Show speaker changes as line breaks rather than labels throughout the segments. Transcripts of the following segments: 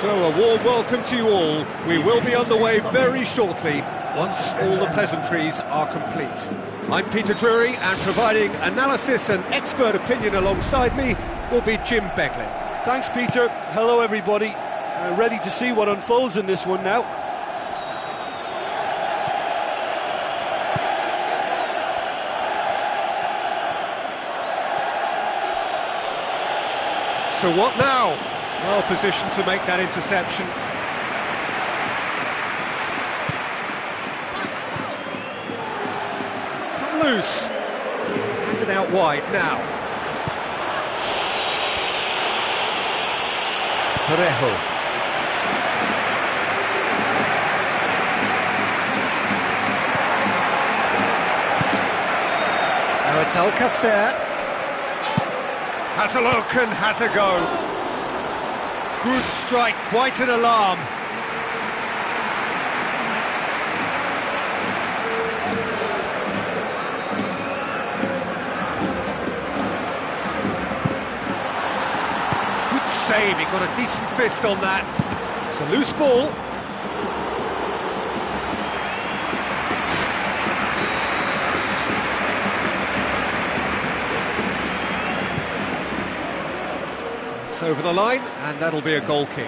So, a warm welcome to you all. We will be underway very shortly, once all the pleasantries are complete. I'm Peter Drury, and providing analysis and expert opinion alongside me will be Jim Beglin.
Thanks, Peter. Hello, everybody. Ready to see what unfolds in this one now.
So what now? Well positioned to make that interception. It's come loose. Has it out wide now. Parejo. Now it's Alcacer. Has a look and has a go. Good strike, quite an alarm. Good save, he got a decent fist on that. It's a loose ball. Over the line, and that'll be a goal kick.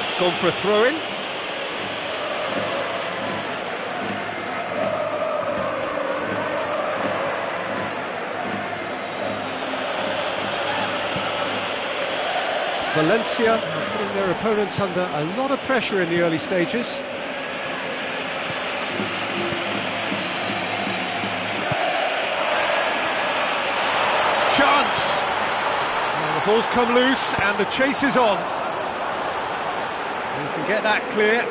It's gone for a throw-in. Valencia are putting their opponents under a lot of pressure in the early stages. Chance! Well, the ball's come loose and the chase is on. You can get that clear.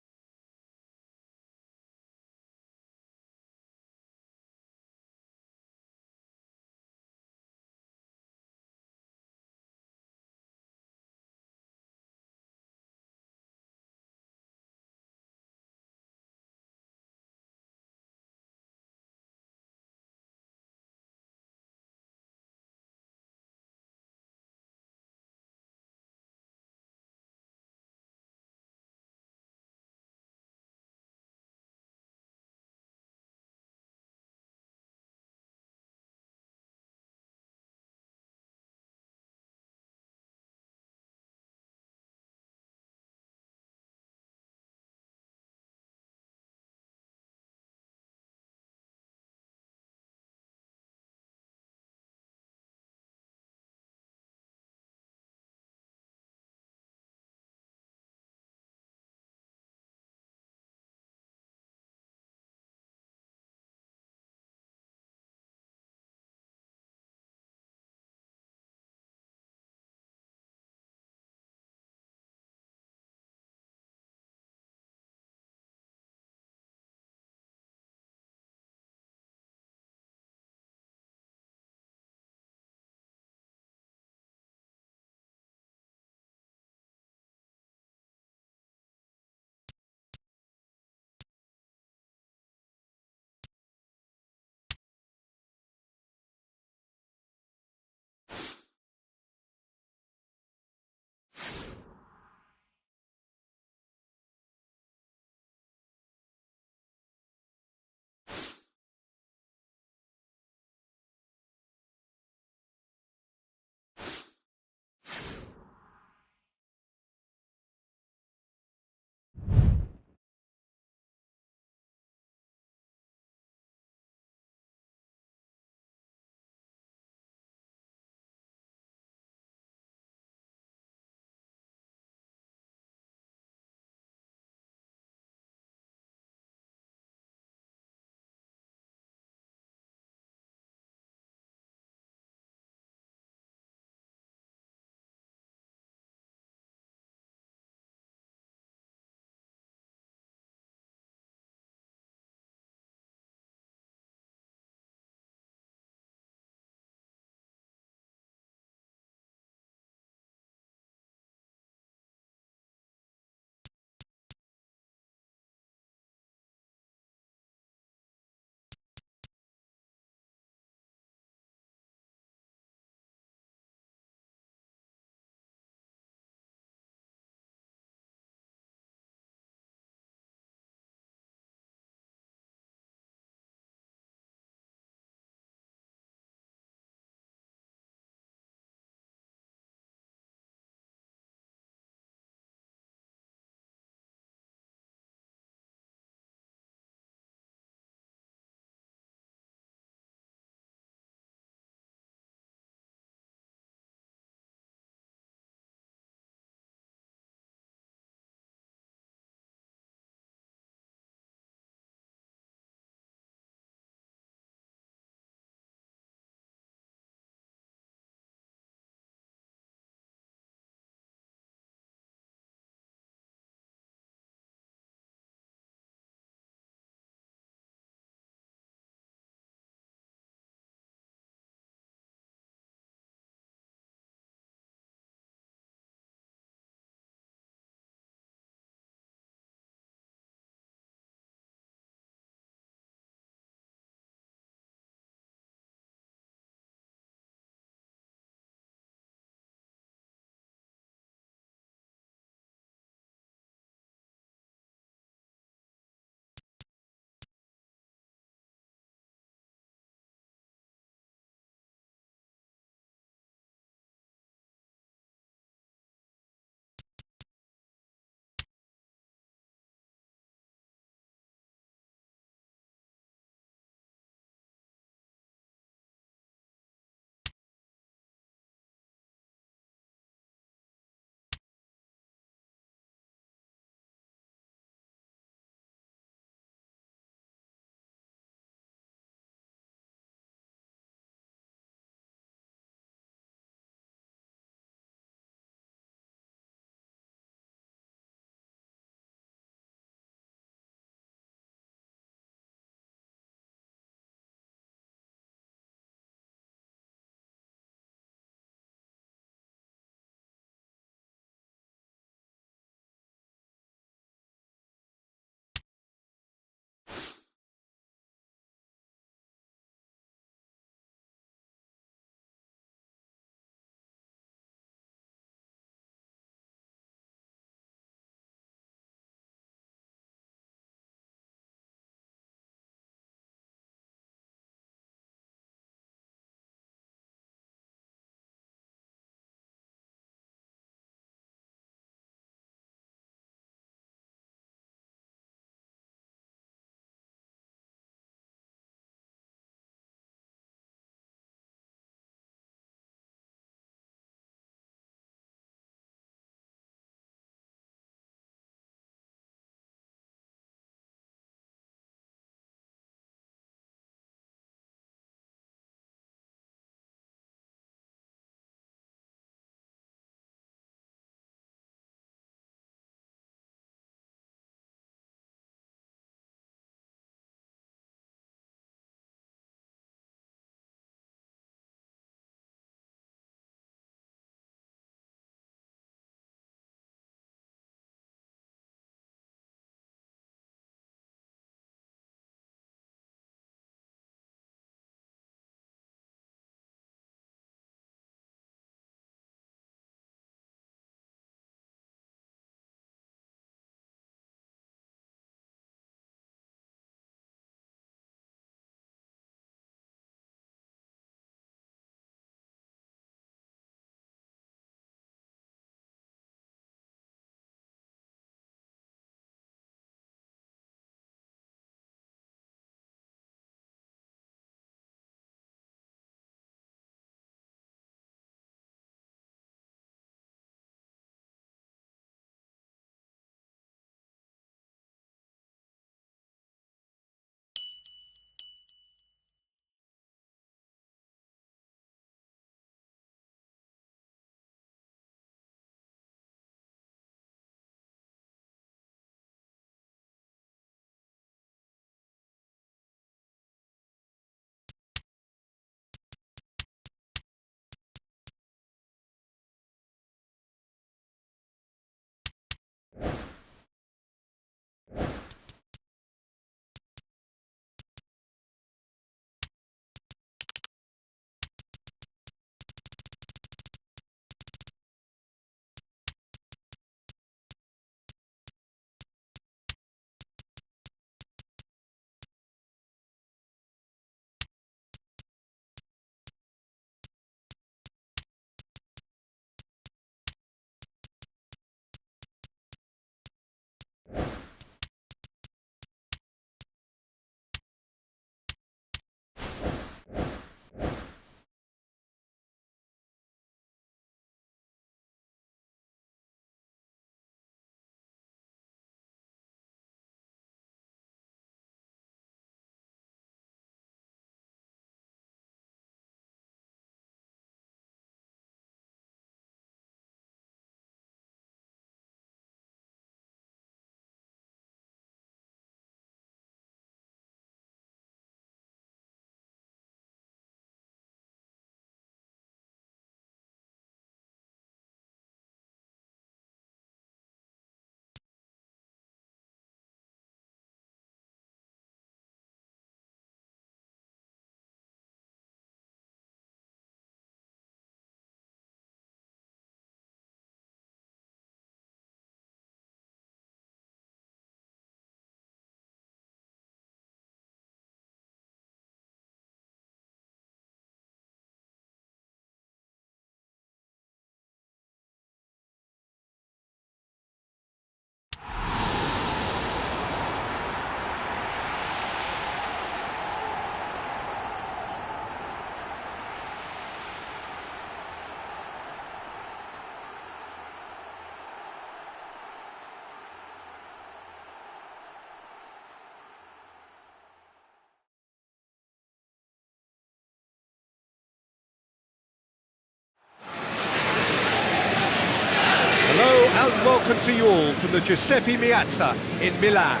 and welcome to you all from the Giuseppe Meazza in Milan.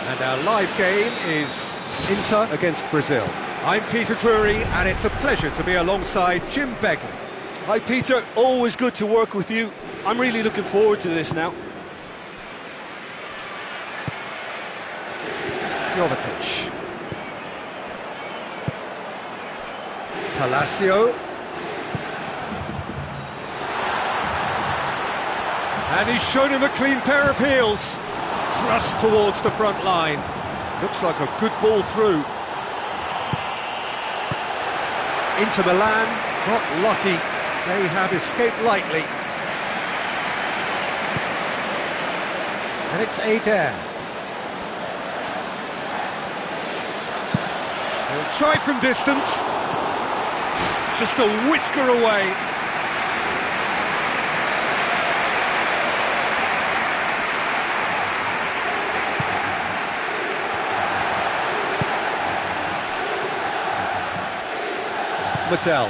And our live game is Inter against Brazil. I'm Peter Drury, and it's a pleasure to be alongside Jim Begley.
Hi Peter, always good to work with you. I'm really looking forward to this now.
Jovetic. Palacio. And he's shown him a clean pair of heels. Thrust towards the front line. Looks like a good ball through. Inter Milan got lucky. They have escaped lightly. And it's Adair. He'll try from distance. Just a whisker away. Mattel.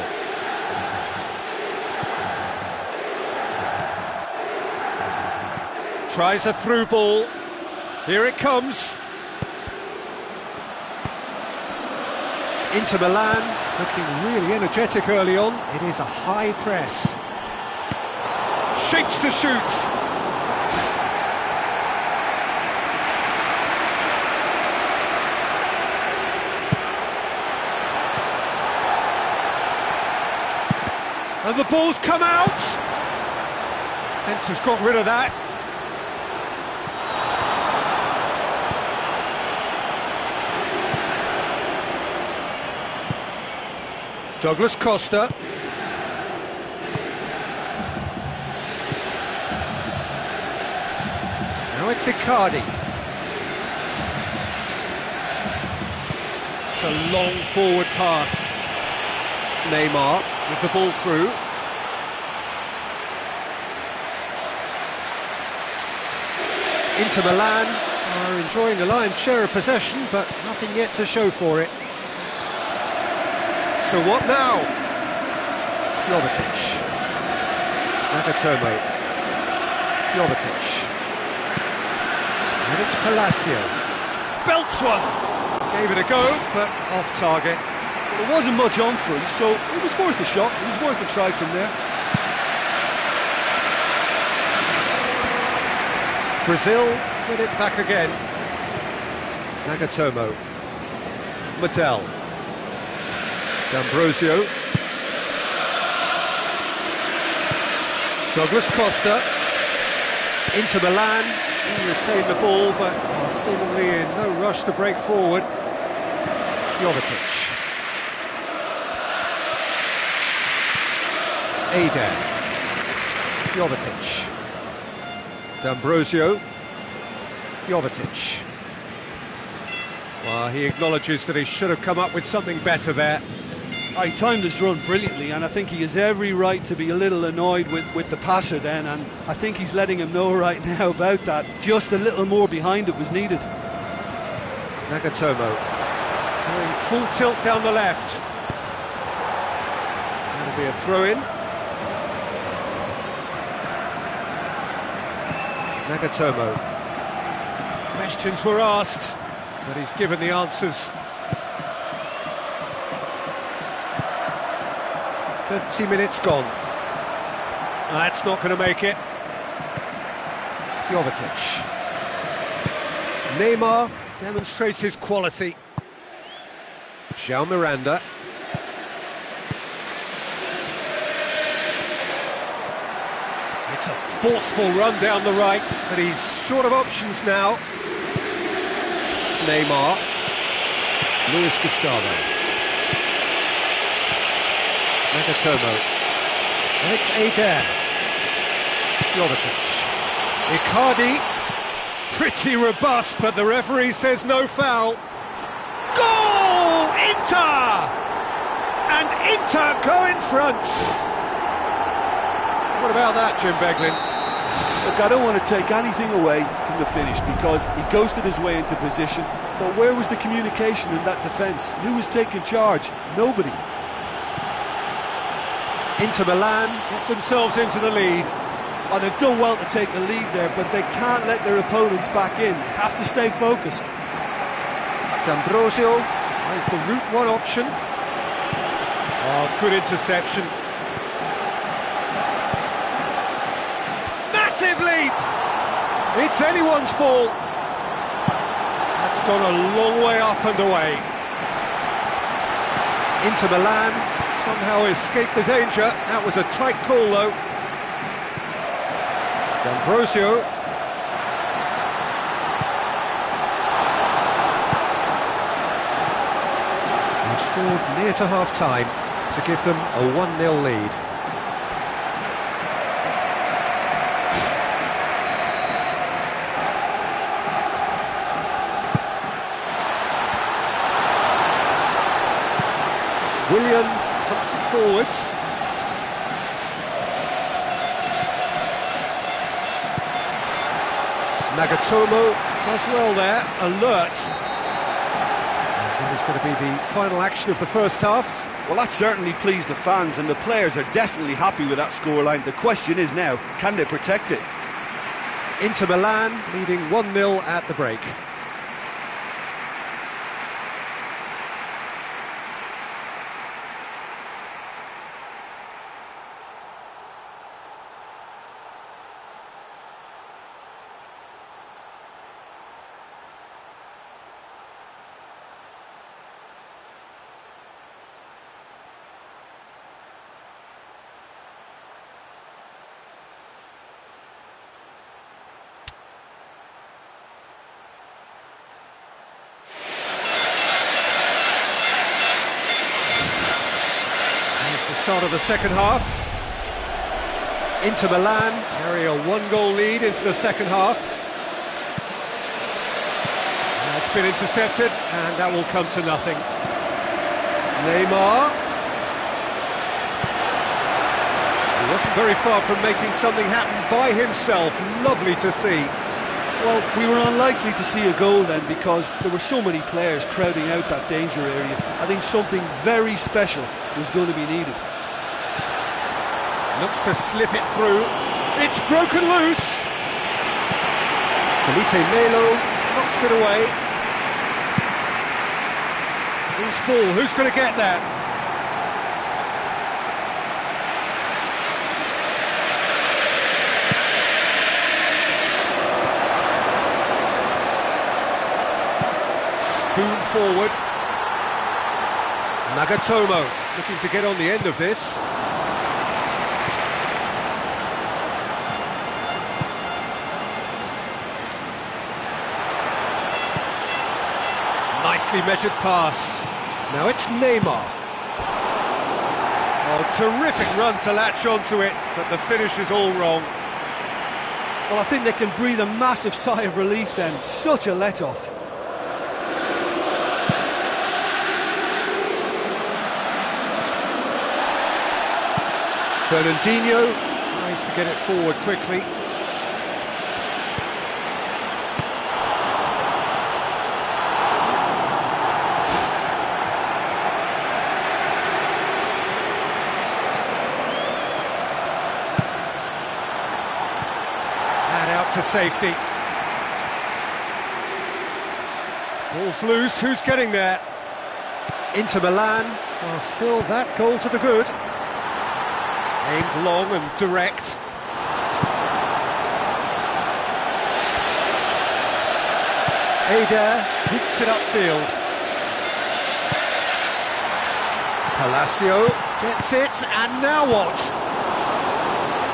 Tries a through ball. Here it comes. Inter Milan looking really energetic early on. It is a high press. Shapes to shoot. And the ball's come out. Fence has got rid of that. Douglas Costa. Now it's Icardi. It's a long forward pass. Neymar with the ball through. Inter Milan are enjoying the lion's share of possession, but nothing yet to show for it. So what now? Jovetic. Nagatomo. Jovetic. And it's Palacio. Belts one! Gave it a go, but off target.
There wasn't much on for him, so it was worth a shot. It was worth a try from there.
Brazil get it back again. Nagatomo. Mattel. D'Ambrosio. Douglas Costa. Inter Milan to retain the ball, but are seemingly in no rush to break forward. Jovetic. Adair. Jovetic. D'Ambrosio. Jovetic. Well, he acknowledges that he should have come up with something better there.
He timed his run brilliantly, and I think he has every right to be a little annoyed with the passer then, and I think he's letting him know right now about that. Just a little more behind it was needed.
Nagatomo. Going full tilt down the left. That'll be a throw-in. Nagatomo. Questions were asked, but he's given the answers. 30 minutes gone. That's not going to make it. Jovetic. Neymar demonstrates his quality. João Miranda. It's a forceful run down the right, but he's short of options now. Neymar. Luis Gustavo. Nagatomo. And it's Adair. Jovetic. Icardi. Pretty robust, but the referee says no foul. Goal! Inter! And Inter go in front. What about that, Jim Beglin?
Look, I don't want to take anything away from the finish because he ghosted his way into position. But where was the communication in that defence? Who was taking charge? Nobody.
Inter Milan get themselves into the lead.
Oh, they've done well to take the lead there, but they can't let their opponents back in. They have to stay focused.
D'Ambrosio tries the route one option. Oh, good interception. Massive leap! It's anyone's ball. That's gone a long way up and away. Inter Milan somehow escaped the danger. That was a tight call though. D'Ambrosio. They've scored near to half-time to give them a 1-0 lead. Willian pumps it forwards. Nagatomo does well there, alert. And that is going to be the final action of the first half.
Well, that certainly pleased the fans, and the players are definitely happy with that scoreline. The question is now, can they protect it?
Inter Milan leading 1-0 at the break. Start of the second half. Inter Milan carry a 1-goal lead into the second half. It's been intercepted, and that will come to nothing. Neymar. He wasn't very far from making something happen by himself. Lovely to see.
Well, we were unlikely to see a goal then because there were so many players crowding out that danger area. I think something very special was going to be needed.
Looks to slip it through. It's broken loose. Felipe Melo knocks it away. Loose ball. Who's going to get that? Spoon forward. Nagatomo looking to get on the end of this. Nicely measured pass. Now it's Neymar. Oh, terrific run to latch onto it, but the finish is all wrong.
Well, I think they can breathe a massive sigh of relief then. Such a let-off.
Fernandinho tries to get it forward quickly. And out to safety. Ball's loose, who's getting there? Inter Milan, well, still that goal to the good. Aimed long and direct. Adair hooks it upfield. Palacio gets it, and now what?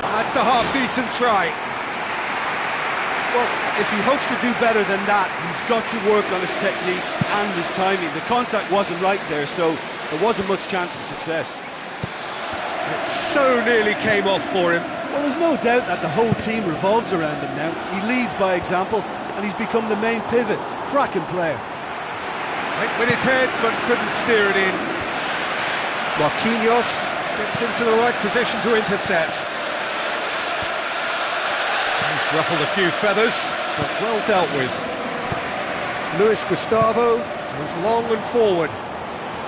That's a half-decent try.
Well, if he hopes to do better than that, he's got to work on his technique and his timing. The contact wasn't right there, so there wasn't much chance of success.
It so nearly came off for him.
Well, there's no doubt that the whole team revolves around him now. He leads by example, and he's become the main pivot. Cracking player.
Went with his head, but couldn't steer it in. Marquinhos gets into the right position to intercept. He's ruffled a few feathers, but well dealt with. Luis Gustavo goes long and forward.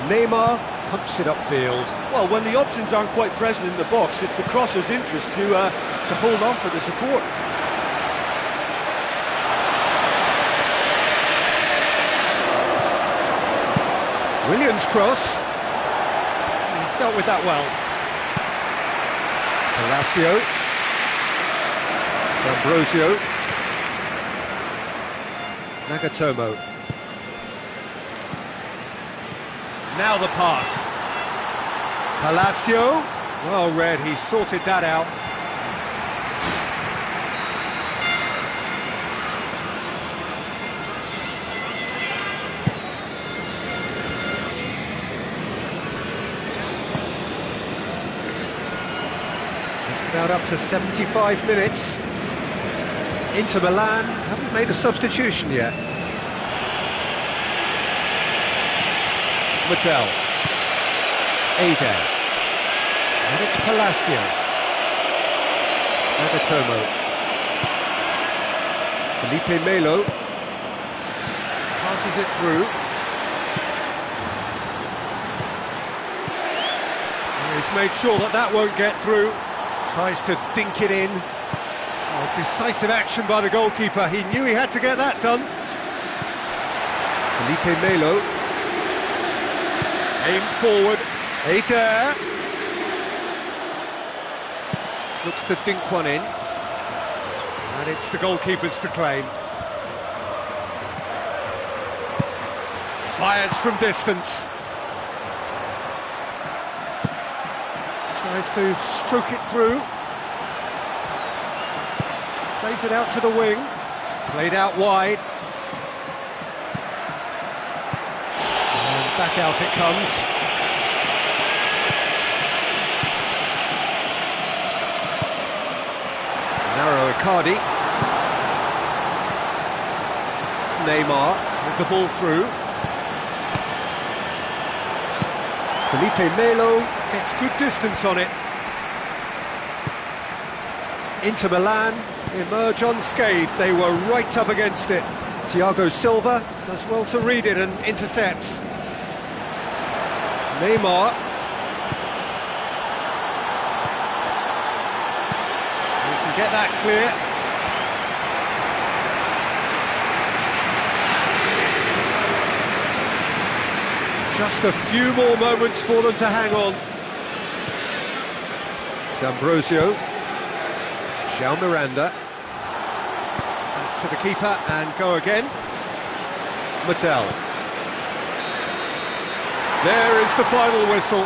Neymar pumps it upfield.
Well, when the options aren't quite present in the box, it's the crosser's interest to hold on for the support.
Williams' cross. He's dealt with that well. Palacio. D'Ambrosio. Nagatomo. Now the pass. Palacio. Well read, he sorted that out. Just about up to 75 minutes. Inter Milan haven't made a substitution yet. Mattel. Ada. And it's Palacio. Nagatomo. Felipe Melo. Passes it through. And he's made sure that that won't get through. Tries to dink it in. Oh, decisive action by the goalkeeper. He knew he had to get that done. Felipe Melo. Aim forward. Ada. Looks to dink one in. And it's the goalkeeper's to claim. Fires from distance. Tries to stroke it through. Plays it out to the wing. Played out wide. And back out it comes. Narrow Icardi. Neymar with the ball through. Felipe Melo gets good distance on it. Inter Milan emerge unscathed. They were right up against it. Thiago Silva does well to read it and intercepts. Neymar. He can get that clear. Just a few more moments for them to hang on. D'Ambrosio. João Miranda. Back to the keeper and go again. Mattel. There is the final whistle.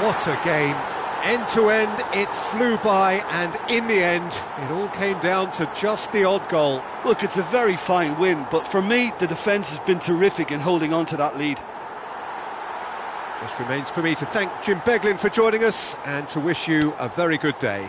What a game. End to end, it flew by, and in the end, it all came down to just the odd goal.
Look, it's a very fine win, but for me, the defence has been terrific in holding on to that lead.
Just remains for me to thank Jim Beglin for joining us and to wish you a very good day.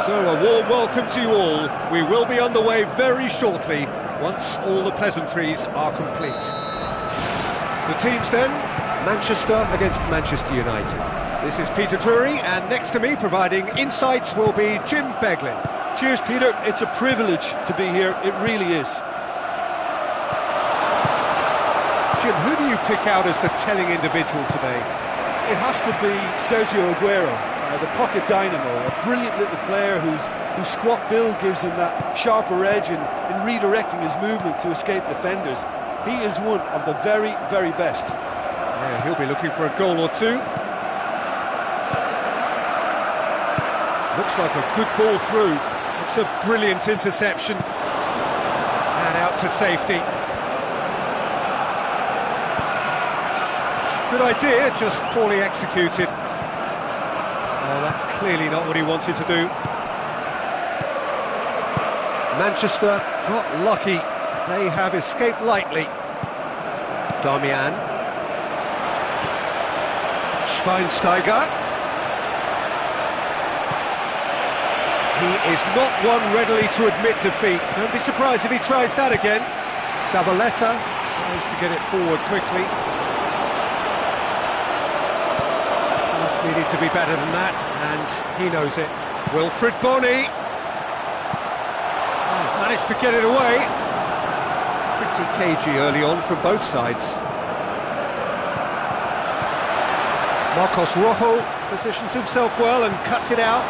So a warm welcome to you all. We will be underway very shortly, once all the pleasantries are complete. The teams then, Manchester against Manchester United. This is Peter Drury, and next to me providing insights will be Jim Beglin.
Cheers, Peter. It's a privilege to be here. It really is.
Jim, who do you pick out as the telling individual today?
It has to be Sergio Aguero, the pocket dynamo, a brilliant little player whose squat build gives him that sharper edge in redirecting his movement to escape defenders. He is one of the very, very best.
Yeah, he'll be looking for a goal or two. Looks like a good ball through. It's a brilliant interception. And out to safety. Good idea, just poorly executed. Oh, that's clearly not what he wanted to do. Manchester got lucky. They have escaped lightly. Darmian. Schweinsteiger. He is not one readily to admit defeat. Don't be surprised if he tries that again. Zabaleta tries to get it forward quickly. Pass needed to be better than that, and he knows it. Wilfried Bony. Oh, managed to get it away. Pretty cagey early on from both sides. Marcos Rojo positions himself well and cuts it out.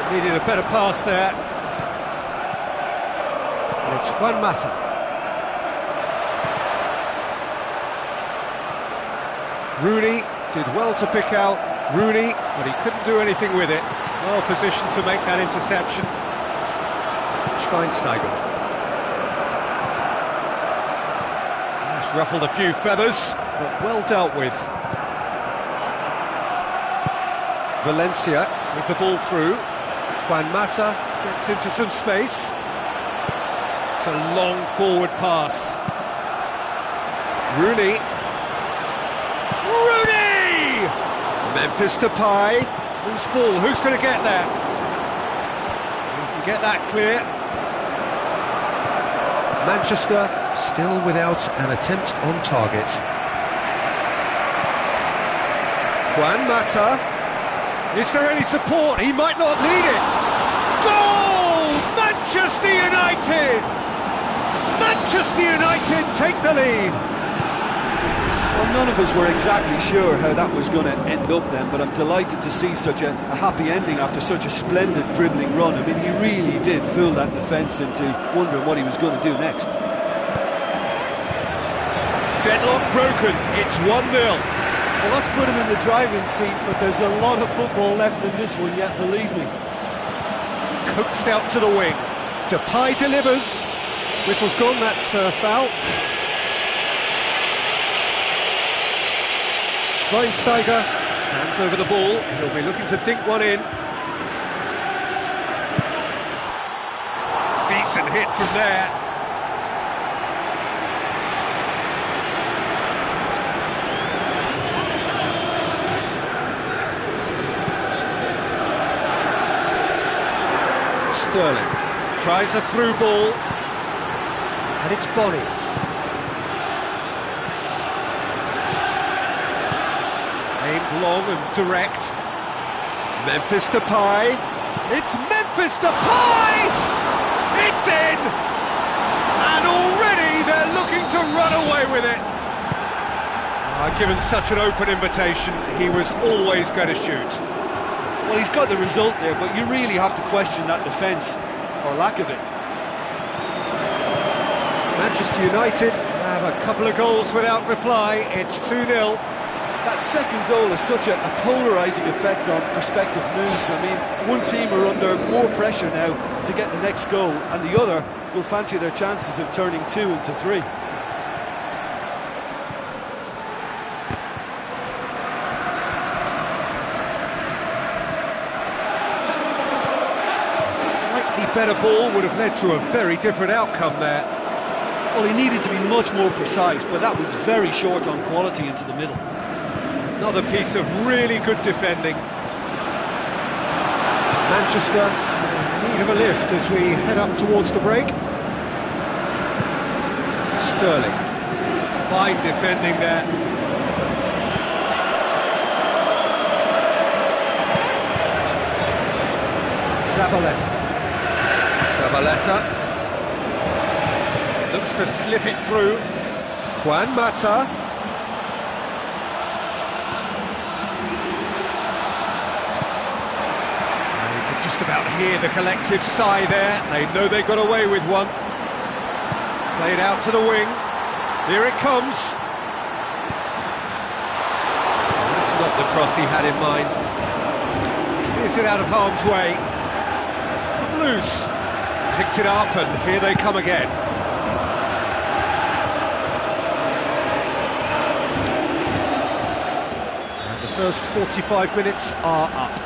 Needed a better pass there. And it's Juan Mata. Rooney did well to pick out Rooney, but he couldn't do anything with it. Well positioned to make that interception. Schweinsteiger. That's ruffled a few feathers, but well dealt with. Valencia with the ball through. Juan Mata gets into some space. It's a long forward pass. Rooney. Rooney! Memphis Depay. Loose ball, who's going to get there? He can get that clear. Manchester still without an attempt on target. Juan Mata. Is there any support? He might not need it. Goal! Manchester United! Manchester United take the lead.
Well, none of us were exactly sure how that was going to end up then, but I'm delighted to see such a happy ending after such a splendid dribbling run. I mean, he really did fool that defence into wondering what he was going to do next.
Deadlock broken. It's 1-0.
Well, that's put him in the driving seat, but there's a lot of football left in this one yet, believe me.
Coaxed out to the wing. Depay delivers. Whistle's gone, that's foul. Schweinsteiger stands over the ball. He'll be looking to dink one in. Decent hit from there. Sterling tries a through ball, and it's Bony. Aimed long and direct. Memphis Depay. It's Memphis Depay! It's in! And already they're looking to run away with it. Given such an open invitation, he was always going to shoot.
Well, he's got the result there, but you really have to question that defence, or lack of it.
Manchester United have a couple of goals without reply. It's 2-0.
That second goal has such a polarising effect on prospective moods. I mean, one team are under more pressure now to get the next goal, and the other will fancy their chances of turning 2 into 3.
Better ball would have led to a very different outcome there.
Well, he needed to be much more precise, but that was very short on quality into the middle.
Another piece of really good defending. Manchester in need of a lift as we head up towards the break. Sterling, fine defending there. Zabaleta looks to slip it through. Juan Mata. You can just about hear the collective sigh there. They know they got away with one. Played out to the wing. Here it comes. That's not the cross he had in mind. Clears it out of harm's way. It's come loose. Picked it up, and here they come again. And the first 45 minutes are up.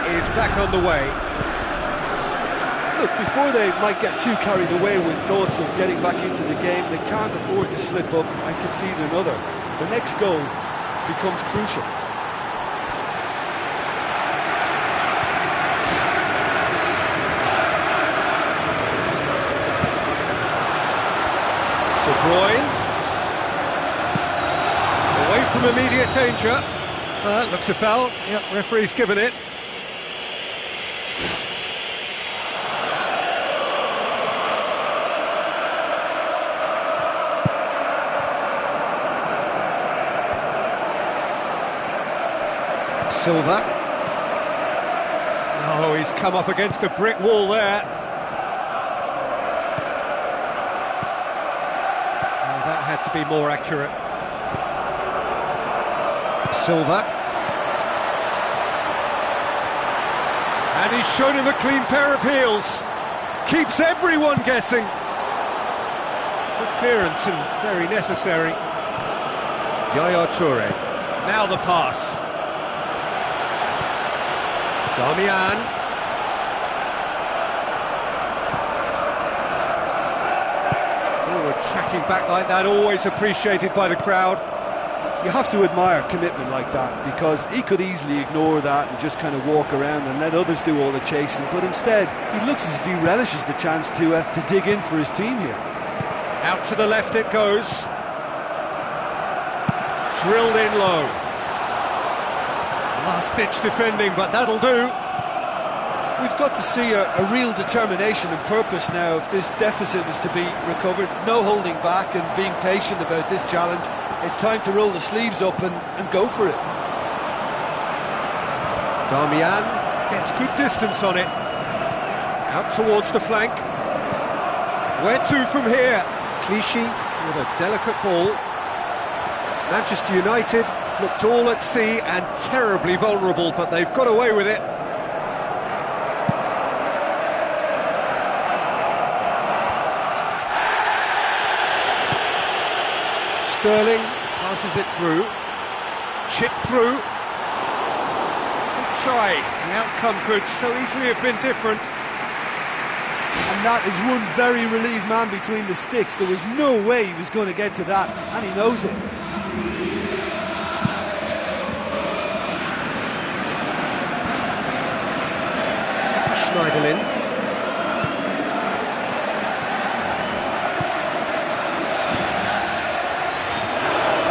Is back on the way.
Look, before they might get too carried away with thoughts of getting back into the game, they can't afford to slip up and concede another. The next goal becomes crucial.
De Bruyne. Away from immediate danger. Looks a foul. Yep, referee's given it. Silva. Oh, he's come up against a brick wall there. Oh, that had to be more accurate. Silva. And he's shown him a clean pair of heels. Keeps everyone guessing. Good clearance and very necessary. Yaya Toure. Now the pass. Damian. Forward tracking back like that, always appreciated by the crowd.
You have to admire commitment like that, because he could easily ignore that and just kind of walk around and let others do all the chasing, but instead he looks as if he relishes the chance to dig in for his team here.
Out to the left it goes. Drilled in low. Last-ditch defending, but that'll do.
We've got to see a real determination and purpose now if this deficit is to be recovered. No holding back and being patient about this challenge. It's time to roll the sleeves up and go for it.
Damian gets good distance on it. Out towards the flank. Where to from here? Clichy with a delicate ball. Manchester United looked all at sea and terribly vulnerable, but they've got away with it. Sterling passes it through. Chipped through. Good try. The outcome could so easily have been different.
And that is one very relieved man between the sticks. There was no way he was going to get to that, and he knows it.
Schneiderlin.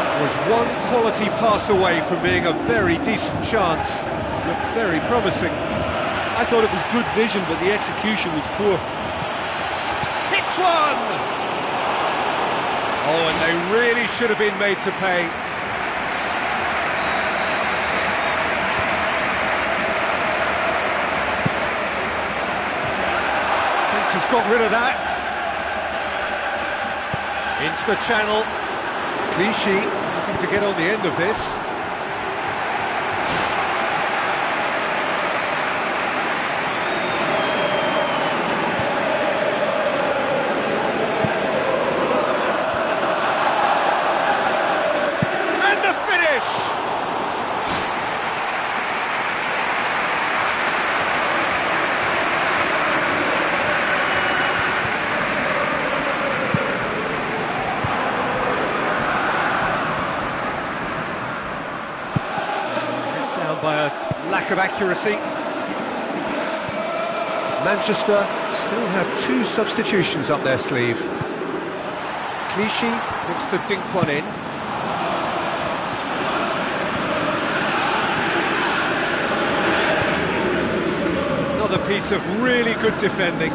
That was one quality pass away from being a very decent chance. Looked very promising.
I thought it was good vision, but the execution was poor.
Hits one! Oh, and they really should have been made to pay. Has got rid of that. Into the channel. Clichy looking to get on the end of this. And the finish! By a lack of accuracy. Manchester still have 2 substitutions up their sleeve. Clichy looks to dink one in. Another piece of really good defending.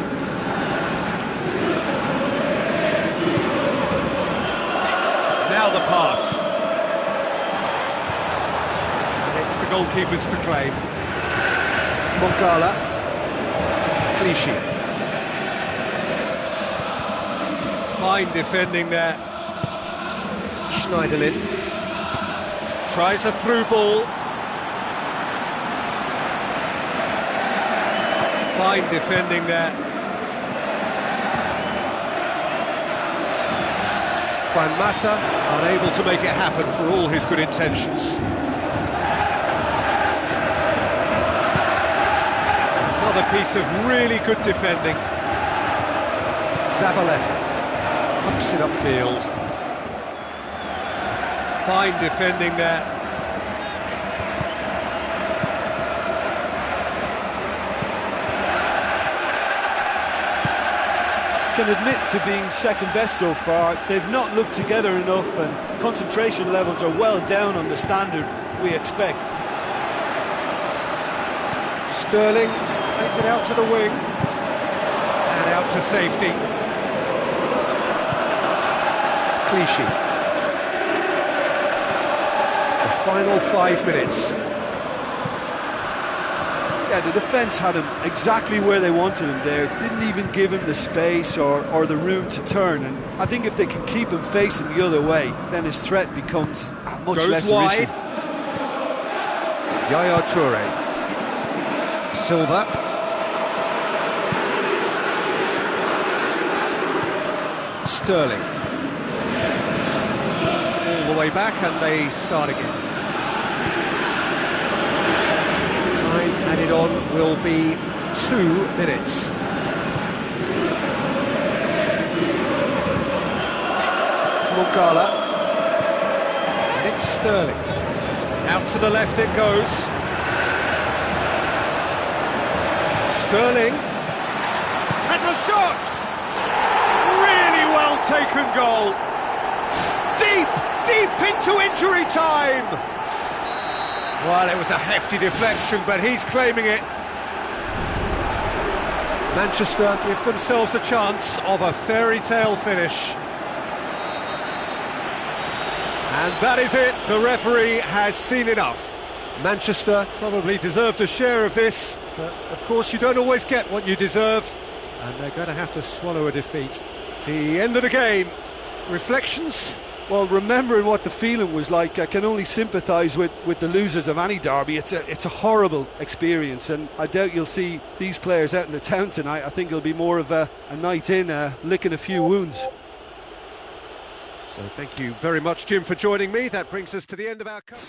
Now the pass. The goalkeepers to claim. Moncala. Clichy. Fine defending there. Schneiderlin. Tries a through ball. Fine defending there. Juan Mata unable to make it happen for all his good intentions. Another piece of really good defending. Zabaleta pumps it upfield. Fine defending there.
Can admit to being second best so far. They've not looked together enough, and concentration levels are well down on the standard we expect.
Sterling plays it out to the wing and out to safety. Clichy. The final 5 minutes.
Yeah, the defence had him exactly where they wanted him there. Didn't even give him the space or the room to turn. And I think if they can keep him facing the other way, then his threat becomes much less
Goes wide.
issue.
Yaya Toure. Silva. Sterling. All the way back, and they start again. Time added on will be 2 minutes. Moncala. And it's Sterling. Out to the left it goes. Sterling has a shot! Really well taken goal. Deep into injury time! Well, it was a hefty deflection, but he's claiming it. Manchester give themselves a chance of a fairy tale finish. And that is it. The referee has seen enough. Manchester probably deserved a share of this, but of course you don't always get what you deserve, and they're going to have to swallow a defeat. The end of the game. Reflections?
Well, remembering what the feeling was like, I can only sympathise with the losers of any derby. It's a horrible experience, and I doubt you'll see these players out in the town tonight. I think it'll be more of a night in, licking a few wounds.
So thank you very much, Jim, for joining me. That brings us to the end of our cup.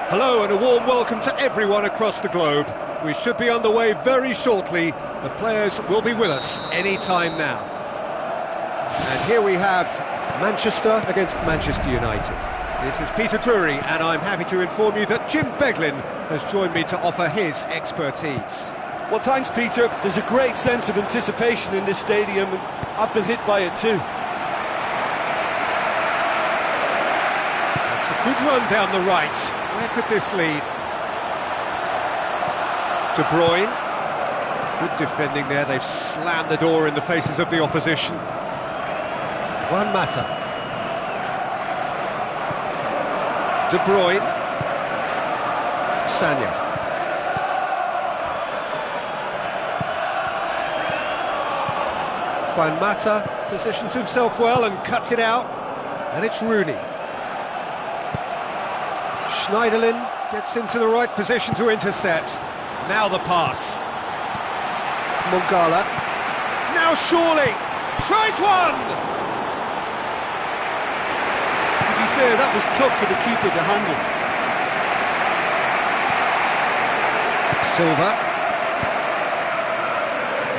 Hello and a warm welcome to everyone across the globe. We should be underway very shortly. The players will be with us any time now. And here we have Manchester against Manchester United. This is Peter Drury, and I'm happy to inform you that Jim Beglin has joined me to offer his expertise.
Well, thanks, Peter. There's a great sense of anticipation in this stadium, and I've been hit by it too.
It's a good run down the right. Where could this lead? De Bruyne. Good defending there. They've slammed the door in the faces of the opposition. Juan Mata. De Bruyne. Sanya. Juan Mata positions himself well and cuts it out. And it's Rooney. Schneiderlin gets into the right position to intercept. Now the pass. Mongala. Now Surely. Tries one!
To be fair, that was tough for the keeper to handle.
Silva.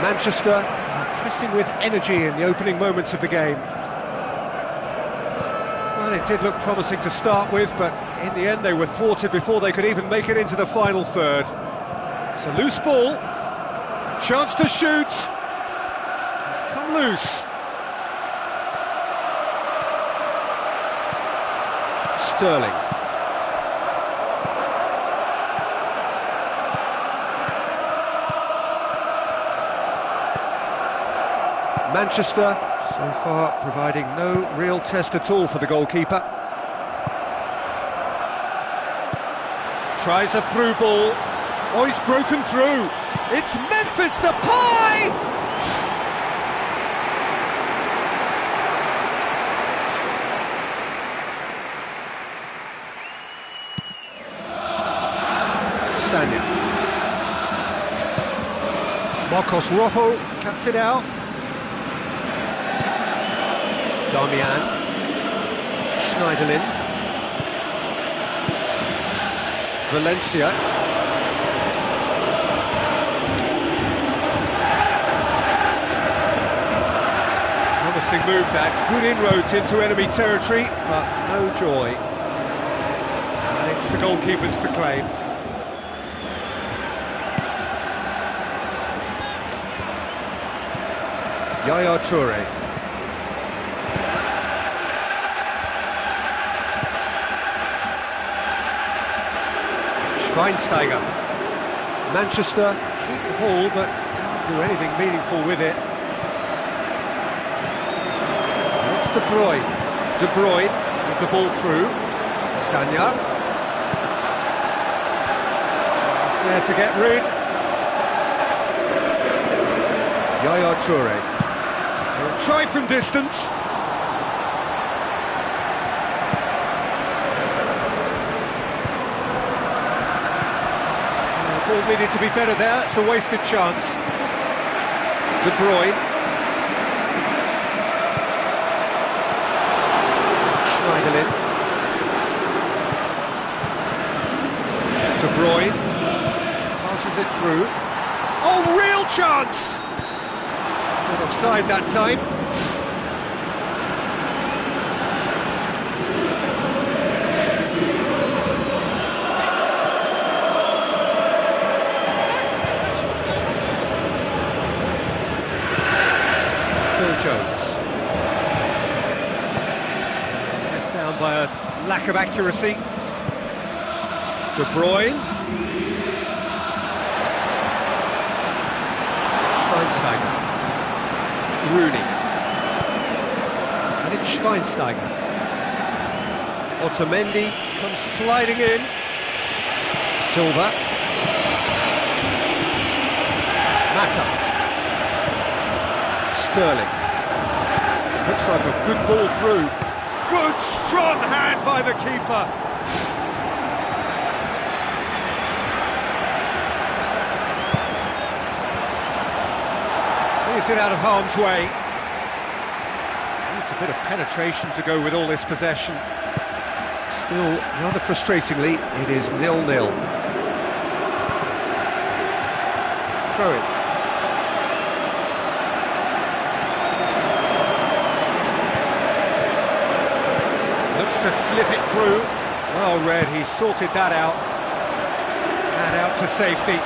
Manchester are pressing with energy in the opening moments of the game. Well, it did look promising to start with, but in the end they were thwarted before they could even make it into the final third. It's a loose ball. Chance to shoot. It's come loose. Sterling. Manchester, so far, providing no real test at all for the goalkeeper. Tries a through ball. Oh, he's broken through. It's Memphis Depay! Sanya. Marcos Rojo cuts it out. Darmian. Schneiderlin. Valencia. Promising move that. Good inroads into enemy territory, but no joy. And it's the goalkeepers to claim. Yaya Toure. Schweinsteiger. Manchester keep the ball but can't do anything meaningful with it. And it's De Bruyne. De Bruyne with the ball through. Sanya. It's there to get rid. Yaya Toure. He'll try from distance. Ball needed to be better there, it's a wasted chance. De Bruyne. Schneiderlin. De Bruyne. Passes it through. Oh, real chance! Not offside that time. Jones. Let down by a lack of accuracy. De Bruyne. Schweinsteiger. Rooney. And it's Schweinsteiger. Otamendi comes sliding in. Silva. Mata. Sterling. Looks like a good ball through. Good strong hand by the keeper. Sees it out of harm's way. Needs a bit of penetration to go with all this possession. Still, rather frustratingly, it is 0-0. Throw it. Looks to slip it through. Well read, he sorted that out. And out to safety.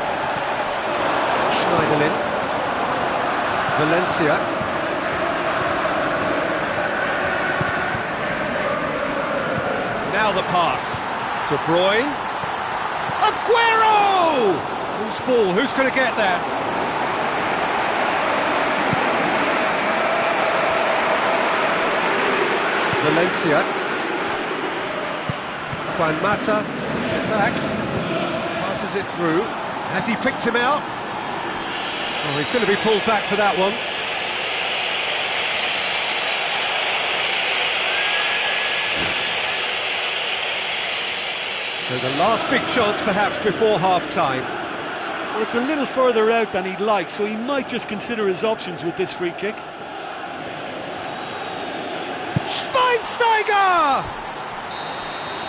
Schneiderlin. Valencia. Now the pass. De Bruyne. Aguero! Whose ball? Who's going to get there? Valencia. Juan Mata puts it back, passes it through. Has he picked him out? Oh, he's going to be pulled back for that one. So the last big chance perhaps before half-time.
Well, it's a little further out than he'd like, so he might just consider his options with this free kick.
Schweinsteiger!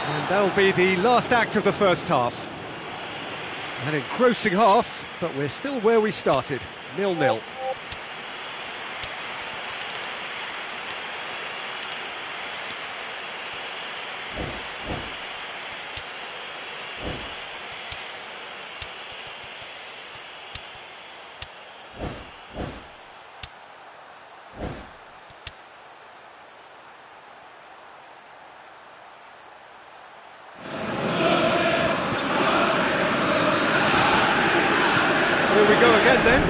And that'll be the last act of the first half. An engrossing half, but we're still where we started, 0-0. Here we go again then.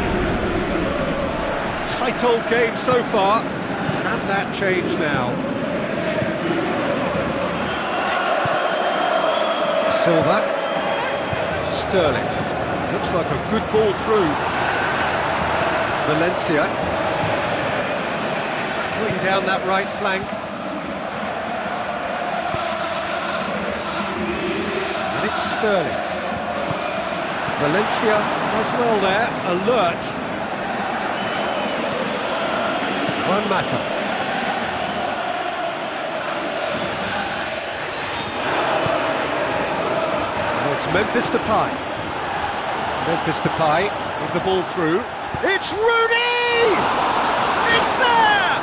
Tight old game so far. Can that change now? Silva. Sterling. Looks like a good ball through. Valencia. Battling down that right flank. And it's Sterling. Valencia does well there, alert. Juan Mata. Now it's Memphis Depay. Memphis Depay with the ball through. It's Rooney! It's there!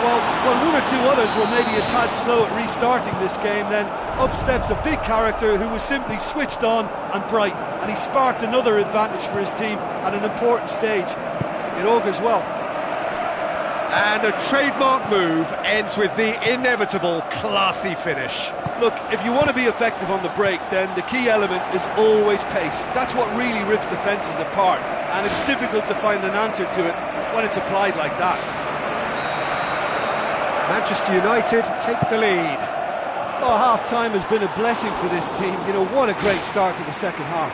Well, one or two others were maybe a tad slow at restarting this game, then up steps a big character who was simply switched on and bright, and he sparked another advantage for his team at an important stage. It augurs well.
And a trademark move ends with the inevitable classy finish.
Look, if you want to be effective on the break, then the key element is always pace. That's what really rips defences apart, and it's difficult to find an answer to it when it's applied like that.
Manchester United take the lead.
Oh, half-time has been a blessing for this team. You know, what a great start to the second half.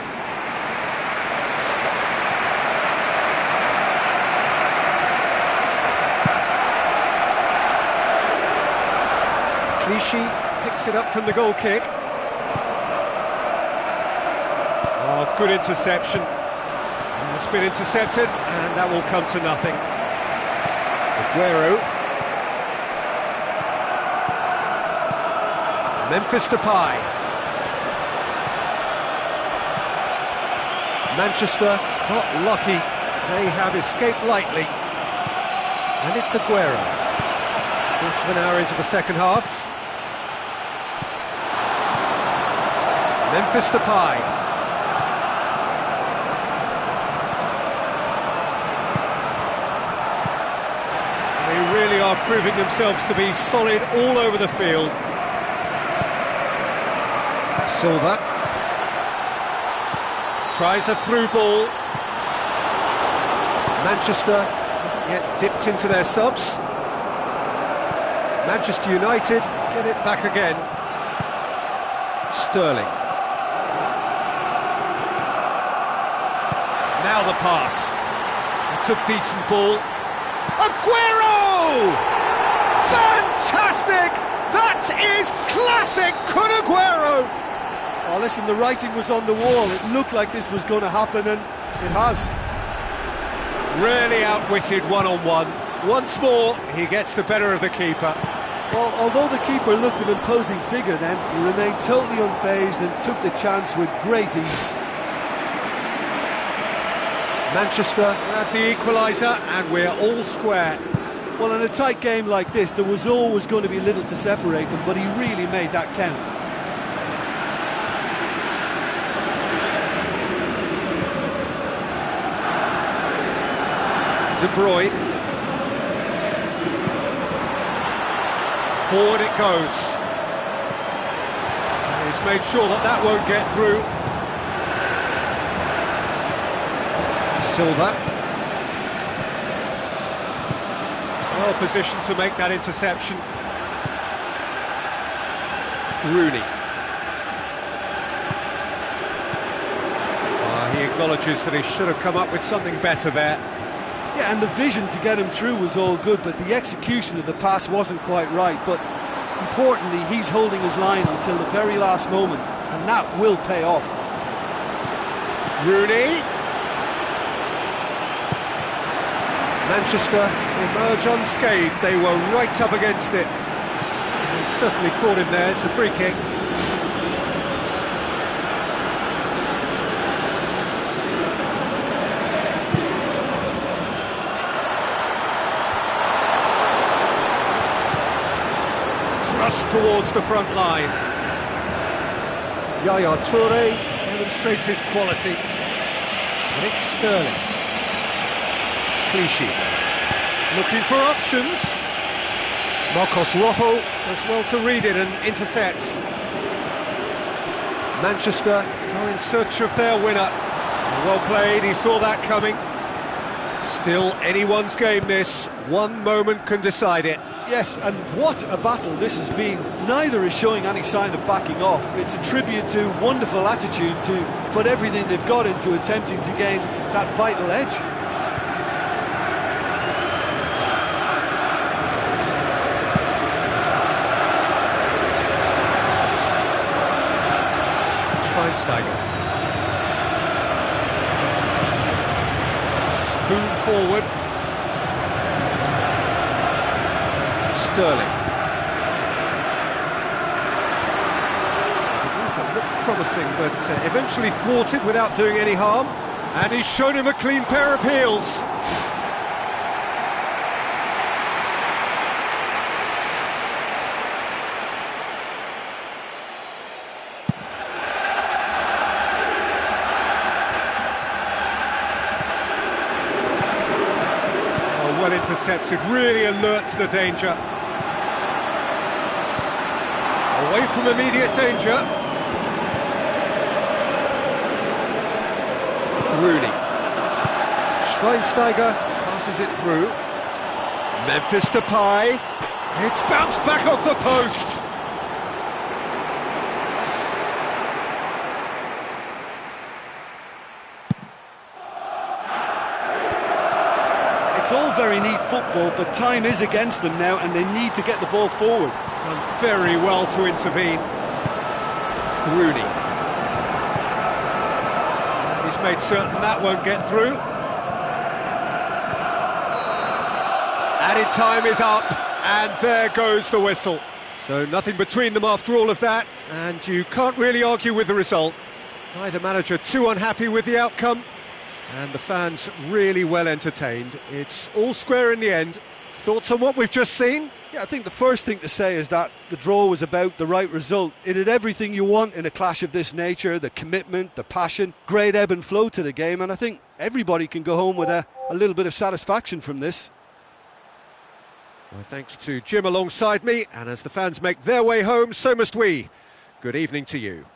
Clichy picks it up from the goal kick. Oh, good interception. It's been intercepted, and that will come to nothing. Aguero. Memphis Depay. Manchester got lucky. They have escaped lightly. And it's Aguero. Quarter of an hour into the second half. Memphis Depay. They really are proving themselves to be solid all over the field. Silva tries a through ball. Manchester haven't yet dipped into their subs. Manchester United get it back again. Sterling. Now the pass. It's a decent ball. Aguero! Fantastic! That is classic Kun Aguero!
Oh, listen, the writing was on the wall. It looked like this was going to happen, and it has.
Really outwitted one-on-one. Once more, he gets the better of the keeper.
Well, although the keeper looked an imposing figure then, he remained totally unfazed and took the chance with great ease.
Manchester grabbed the equaliser and we're all square.
Well, in a tight game like this, there was always going to be little to separate them, but he really made that count.
De Bruyne. Forward it goes. He's made sure that that won't get through. Silva. Well positioned to make that interception. Rooney. He acknowledges that he should have come up with something better there.
Yeah, and the vision to get him through was all good, but the execution of the pass wasn't quite right. But importantly, he's holding his line until the very last moment, and that will pay off.
Rooney. Manchester emerge unscathed. They were right up against it. He certainly caught him there. It's a free kick. Thrust towards the front line. Yaya Toure demonstrates his quality. And it's Sterling. Clichy. Looking for options. Marcos Rojo does well to read it and intercepts. Manchester go in search of their winner. Well played, he saw that coming. Still anyone's game this. One moment can decide it.
Yes, and what a battle this has been. Neither is showing any sign of backing off. It's a tribute to wonderful attitude to put everything they've got into attempting to gain that vital edge.
Schweinsteiger. Spoon forward. Sterling. It looked promising, but eventually thwarted without doing any harm. And he's shown him a clean pair of heels. Well intercepted, really alert to the danger. Away from immediate danger. Rooney. Schweinsteiger passes it through. Memphis Depay. It's bounced back off the post.
It's all very neat football, but time is against them now and they need to get the ball forward.
Done very well to intervene. Rooney. He's made certain that won't get through. Added time is up, and there goes the whistle. So nothing between them after all of that, and you can't really argue with the result. Neither manager too unhappy with the outcome, and the fans really well entertained. It's all square in the end. Thoughts on what we've just seen?
Yeah, I think the first thing to say is that the draw was about the right result. It had everything you want in a clash of this nature, the commitment, the passion, great ebb and flow to the game, and I think everybody can go home with a little bit of satisfaction from this.
Well, thanks to Jim alongside me, and as the fans make their way home, so must we. Good evening to you.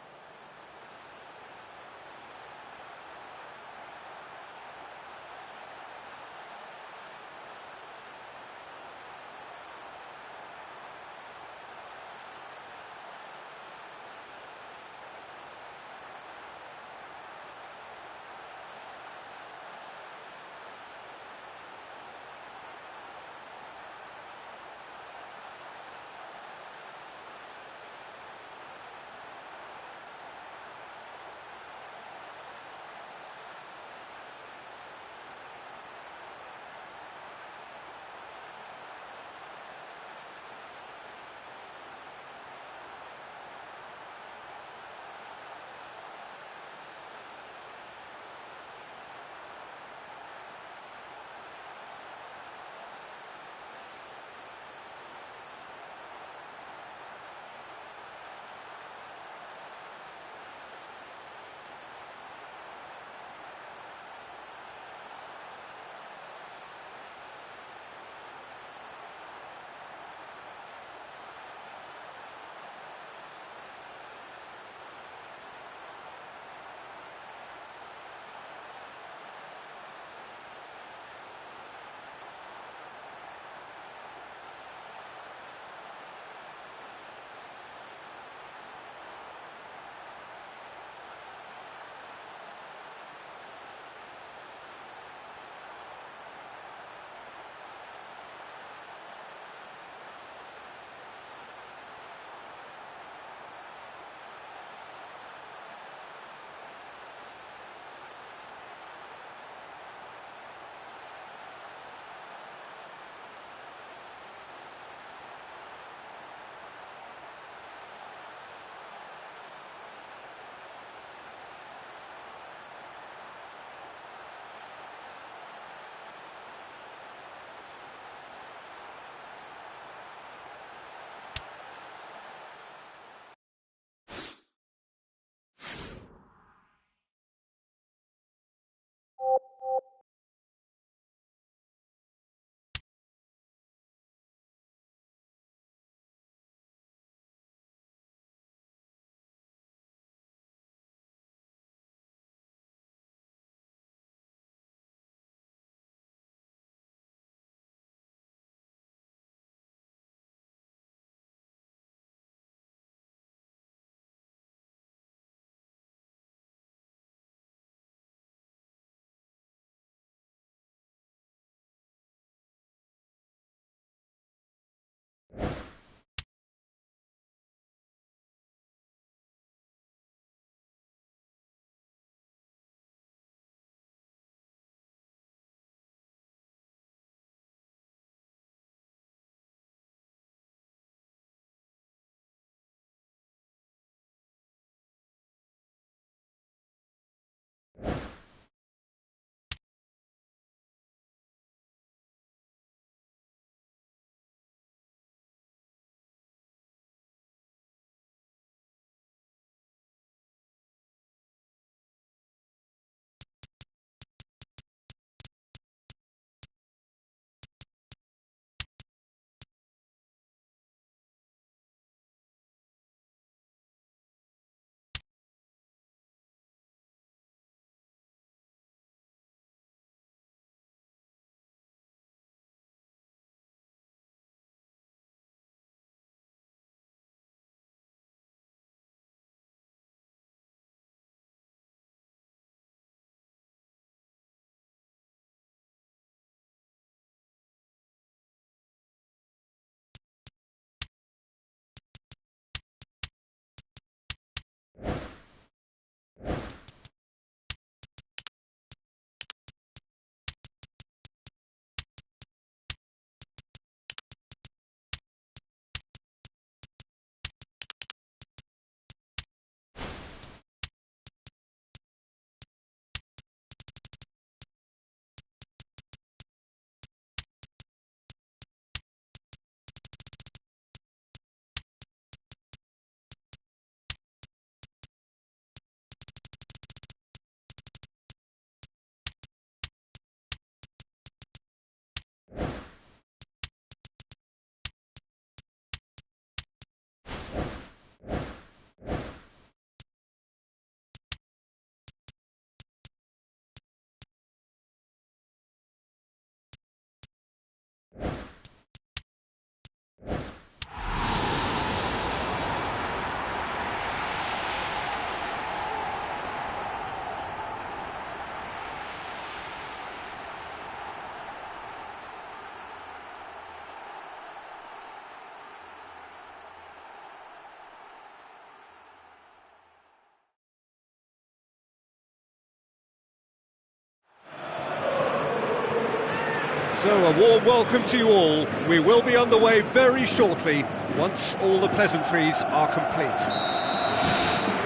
So a warm welcome to you all. We will be underway very shortly, once all the pleasantries are complete.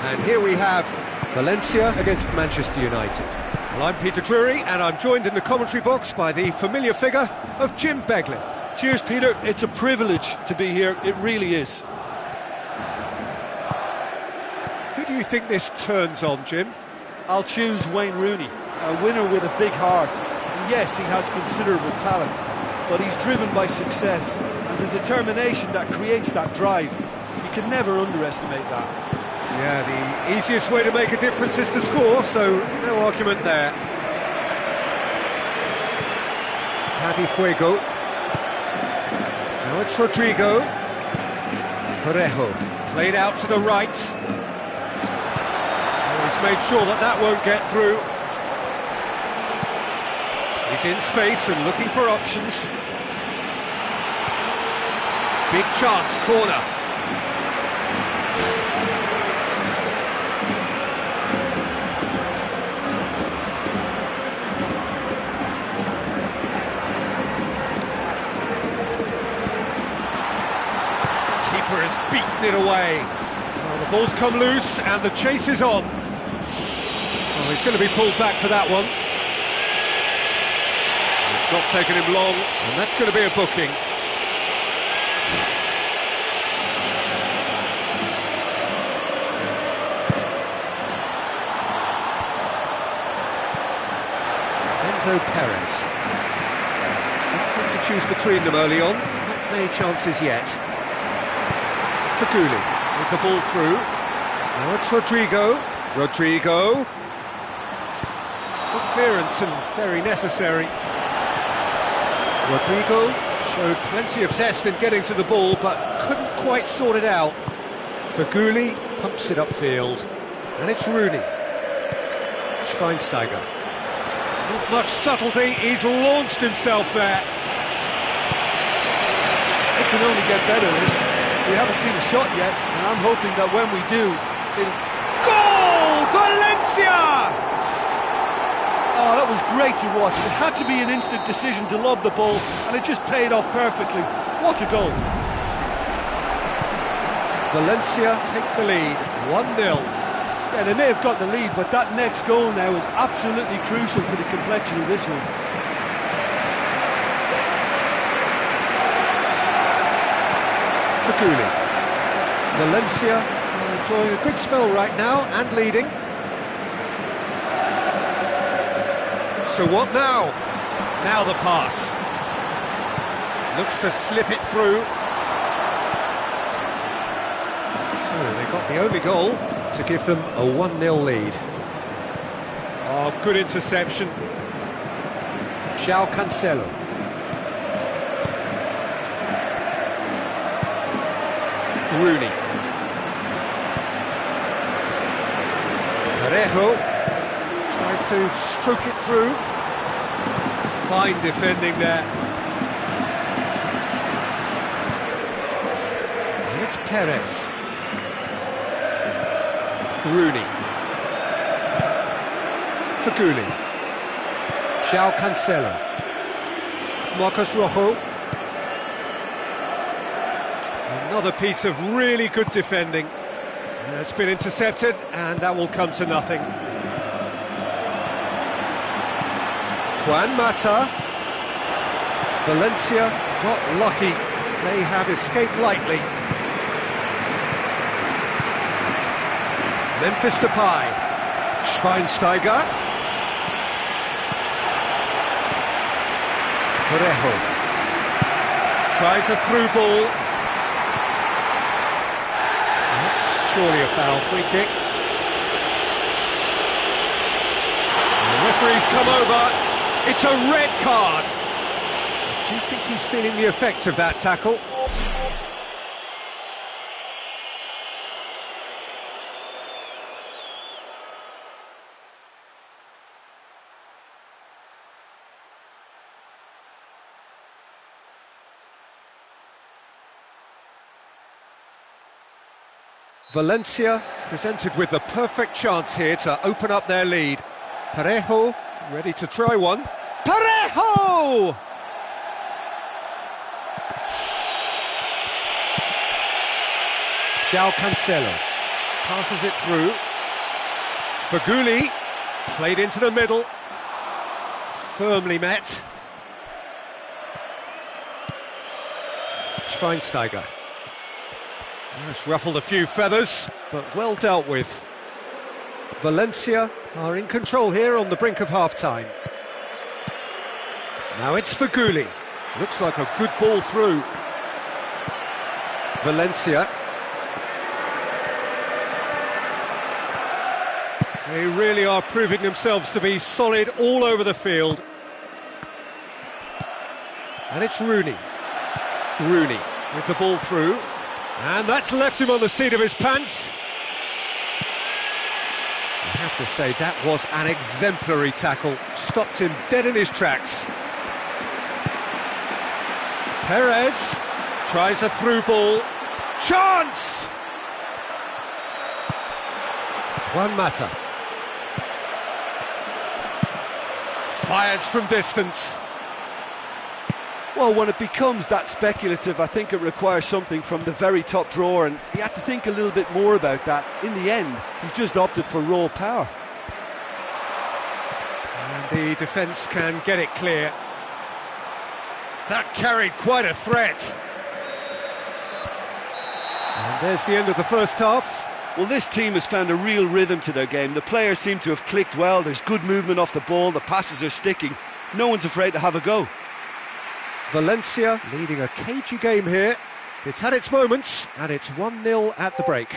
And here we have Valencia against Manchester United. Well, I'm Peter Drury, and I'm joined in the commentary box by the familiar figure of Jim Beglin.
Cheers, Peter. It's a privilege to be here. It really is.
Who do you think this turns on, Jim?
I'll choose Wayne Rooney, a winner with a big heart. And yes, he has considerable talent, but he's driven by success and the determination that creates that drive. You can never underestimate that.
Yeah, the easiest way to make a difference is to score, so no argument there. Javi Fuego. Now it's Rodrigo. Parejo. Played out to the right. He's made sure that that won't get through. He's in space and looking for options. Big chance, corner. Keeper has beaten it away. Well, the ball's come loose and the chase is on. Oh, he's going to be pulled back for that one. It's not taken him long, and that's going to be a booking. Enzo Perez. Difficult to choose between them early on. Not many chances yet. Faguli with the ball through. Now it's Rodrigo. Rodrigo. Good clearance and very necessary. Rodrigo showed plenty of zest in getting to the ball, but couldn't quite sort it out. Faguli pumps it upfield, and it's Rooney. Schweinsteiger. Not much subtlety, he's launched himself there.
It can only get better, this. We haven't seen a shot yet, and I'm hoping that when we do, it'll...
Goal! Valencia!
Oh, that was great to watch. It had to be an instant decision to lob the ball, and it just paid off perfectly. What a goal.
Valencia take the lead, 1-0.
Yeah, they may have got the lead, but that next goal now is absolutely crucial to the complexion of this one.
Faguli. Valencia are enjoying a good spell right now and leading. So what now? Now the pass. Looks to slip it through. So they got the only goal to give them a 1-0 lead. Oh, good interception. João Cancelo. Rooney. Parejo tries to stroke it through. Fine defending there. And it's Perez. Rooney. Faguli. João Cancelo. Marcos Rojo. Another piece of really good defending. It's been intercepted, and that will come to nothing. Juan Mata. Valencia got lucky. They have escaped lightly. Memphis Depay. Schweinsteiger. Parejo. Tries a through ball. That's surely a foul, free kick. The referee's come over. It's a red card. Do you think he's feeling the effects of that tackle? Valencia presented with the perfect chance here to open up their lead. Parejo ready to try one. Parejo! Cancelo passes it through. Feghouli played into the middle. Firmly met. Schweinsteiger. It's ruffled a few feathers, but well dealt with. Valencia are in control here on the brink of half-time. Now it's Feghouli. Looks like a good ball through. Valencia. They really are proving themselves to be solid all over the field. And it's Rooney. Rooney with the ball through. And that's left him on the seat of his pants. I have to say, that was an exemplary tackle. Stopped him dead in his tracks. Perez tries a through ball. Chance! Juan Mata. Fires from distance.
Well, when it becomes that speculative, I think it requires something from the very top drawer, and he had to think a little bit more about that. In the end, he's just opted for raw power.
And the defence can get it clear. That carried quite a threat. And there's the end of the first half.
Well, this team has found a real rhythm to their game. The players seem to have clicked well. There's good movement off the ball. The passes are sticking. No one's afraid to have a go.
Valencia leading a cagey game here. It's had its moments, and it's 1-0 at the break.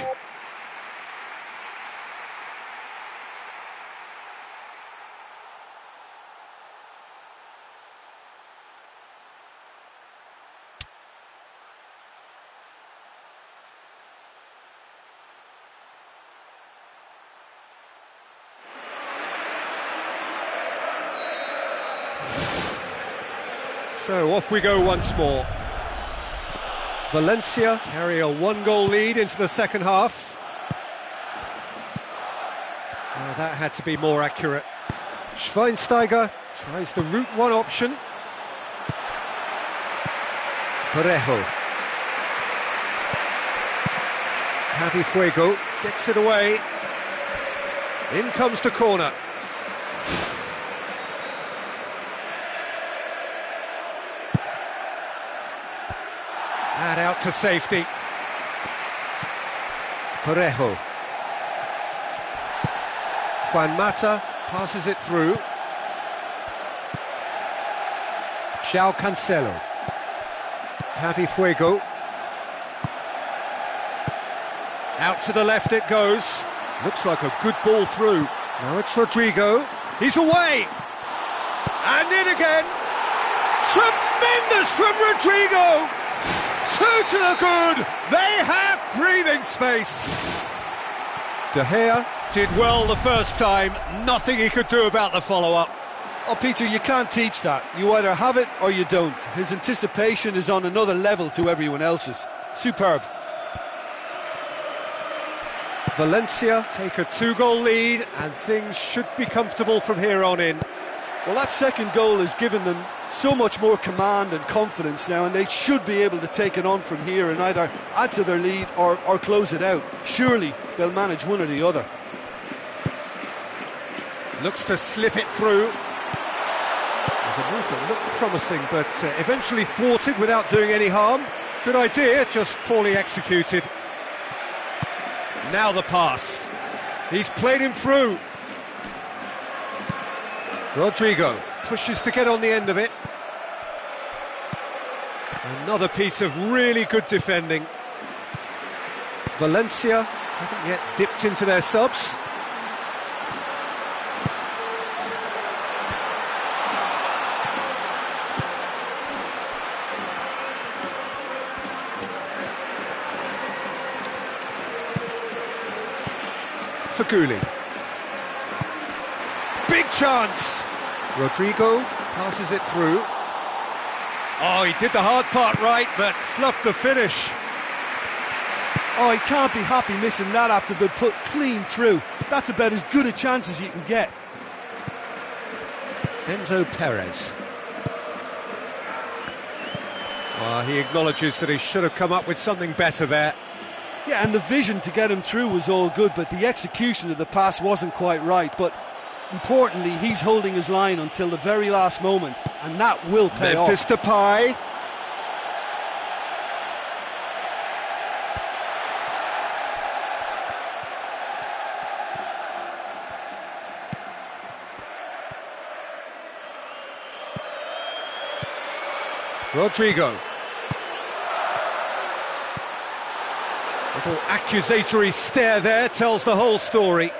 So off we go once more. Valencia carry a one-goal lead into the second half. Well, that had to be more accurate. Schweinsteiger tries the route one option. Parejo. Javi Fuego gets it away. In comes the corner. And out to safety. Parejo. Juan Mata passes it through. Cancelo. Javi Fuego. Out to the left it goes. Looks like a good ball through. Now it's Rodrigo. He's away. And in again. Tremendous from Rodrigo. 2 to the good. They have breathing space. De Gea did well the first time. Nothing he could do about the follow-up.
Oh, Peter, you can't teach that. You either have it or you don't. His anticipation is on another level to everyone else's. Superb.
Valencia take a 2-goal lead, and things should be comfortable from here on in.
Well, that second goal has given them so much more command and confidence now, and they should be able to take it on from here and either add to their lead or close it out. Surely they'll manage one or the other.
Looks to slip it through. There's a move that looked promising, but eventually thwarted without doing any harm. Good idea, just poorly executed. Now the pass. He's played him through. Rodrigo pushes to get on the end of it. Another piece of really good defending. Valencia haven't yet dipped into their subs. Feghouli. Big chance. Rodrigo passes it through. Oh, he did the hard part right, but fluffed the finish.
Oh, he can't be happy missing that after being put clean through. That's about as good a chance as you can get.
Enzo Perez. Well, he acknowledges that he should have come up with something better there.
Yeah, and the vision to get him through was all good, but the execution of the pass wasn't quite right. But importantly, he's holding his line until the very last moment, and that will pay off.
Memphis Depay. Rodrigo. Little accusatory stare there tells the whole story.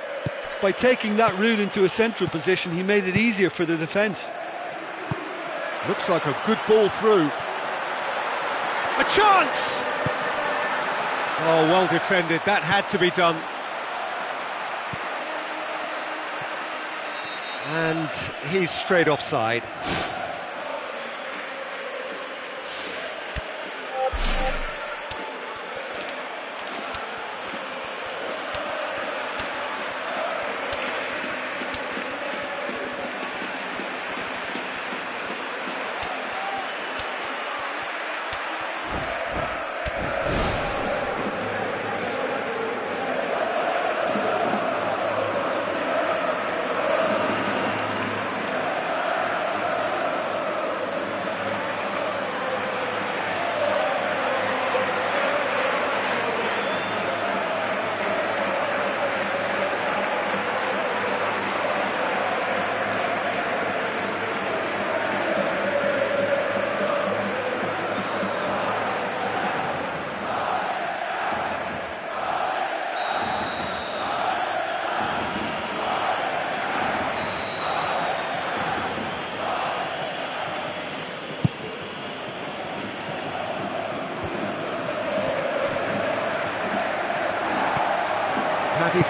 By taking that route into a central position, he made it easier for the defence.
Looks like a good ball through. A chance! Oh, well defended. That had to be done. And he's straight offside.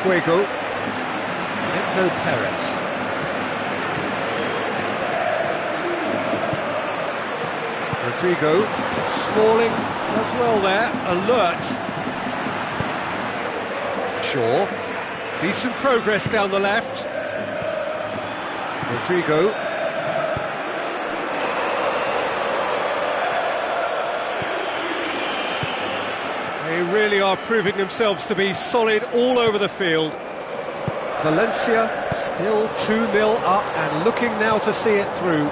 Fuego, Enzo Perez. Rodrigo, Smalling as well there, alert. Shaw, decent progress down the left. Rodrigo. They really are proving themselves to be solid all over the field. Valencia still 2-0 up and looking now to see it through.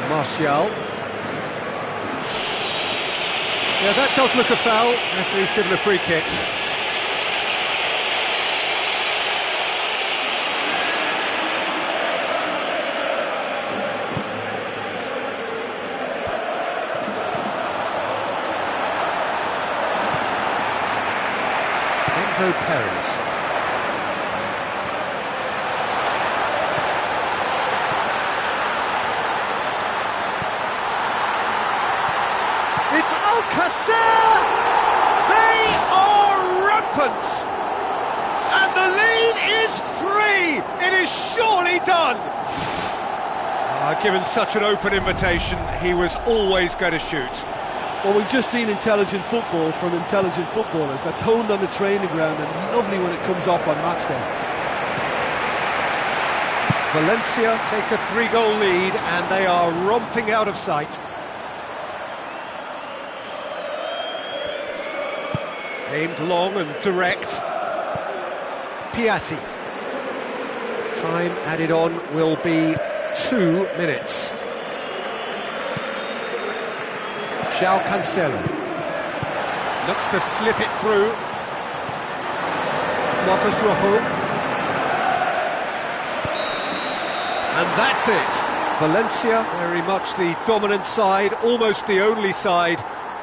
Martial. Yeah, that does look a foul. Referee's given a free kick. Perez. It's Alcacer! They are rampant! And the lead is 3! It is surely done! Given such an open invitation, he was always going to shoot.
Well, we've just seen intelligent football from intelligent footballers. That's honed on the training ground and lovely when it comes off on match day.
Valencia take a 3-goal lead and they are romping out of sight. Aimed long and direct. Piatti. Time added on will be 2 minutes. João Cancelo looks to slip it through. Marcos Rojo. And that's it. Valencia, very much the dominant side, almost the only side.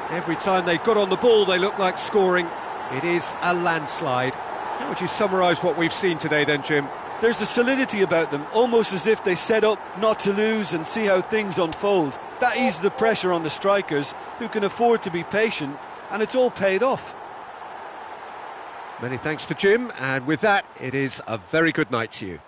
Every time they got on the ball, they looked like scoring. It is a landslide. How would you summarise what we've seen today then, Jim?
There's a solidity about them, almost as if they set up not to lose and see how things unfold. That eases the pressure on the strikers, who can afford to be patient, and it's all paid off.
Many thanks to Jim, and with that, it is a very good night to you.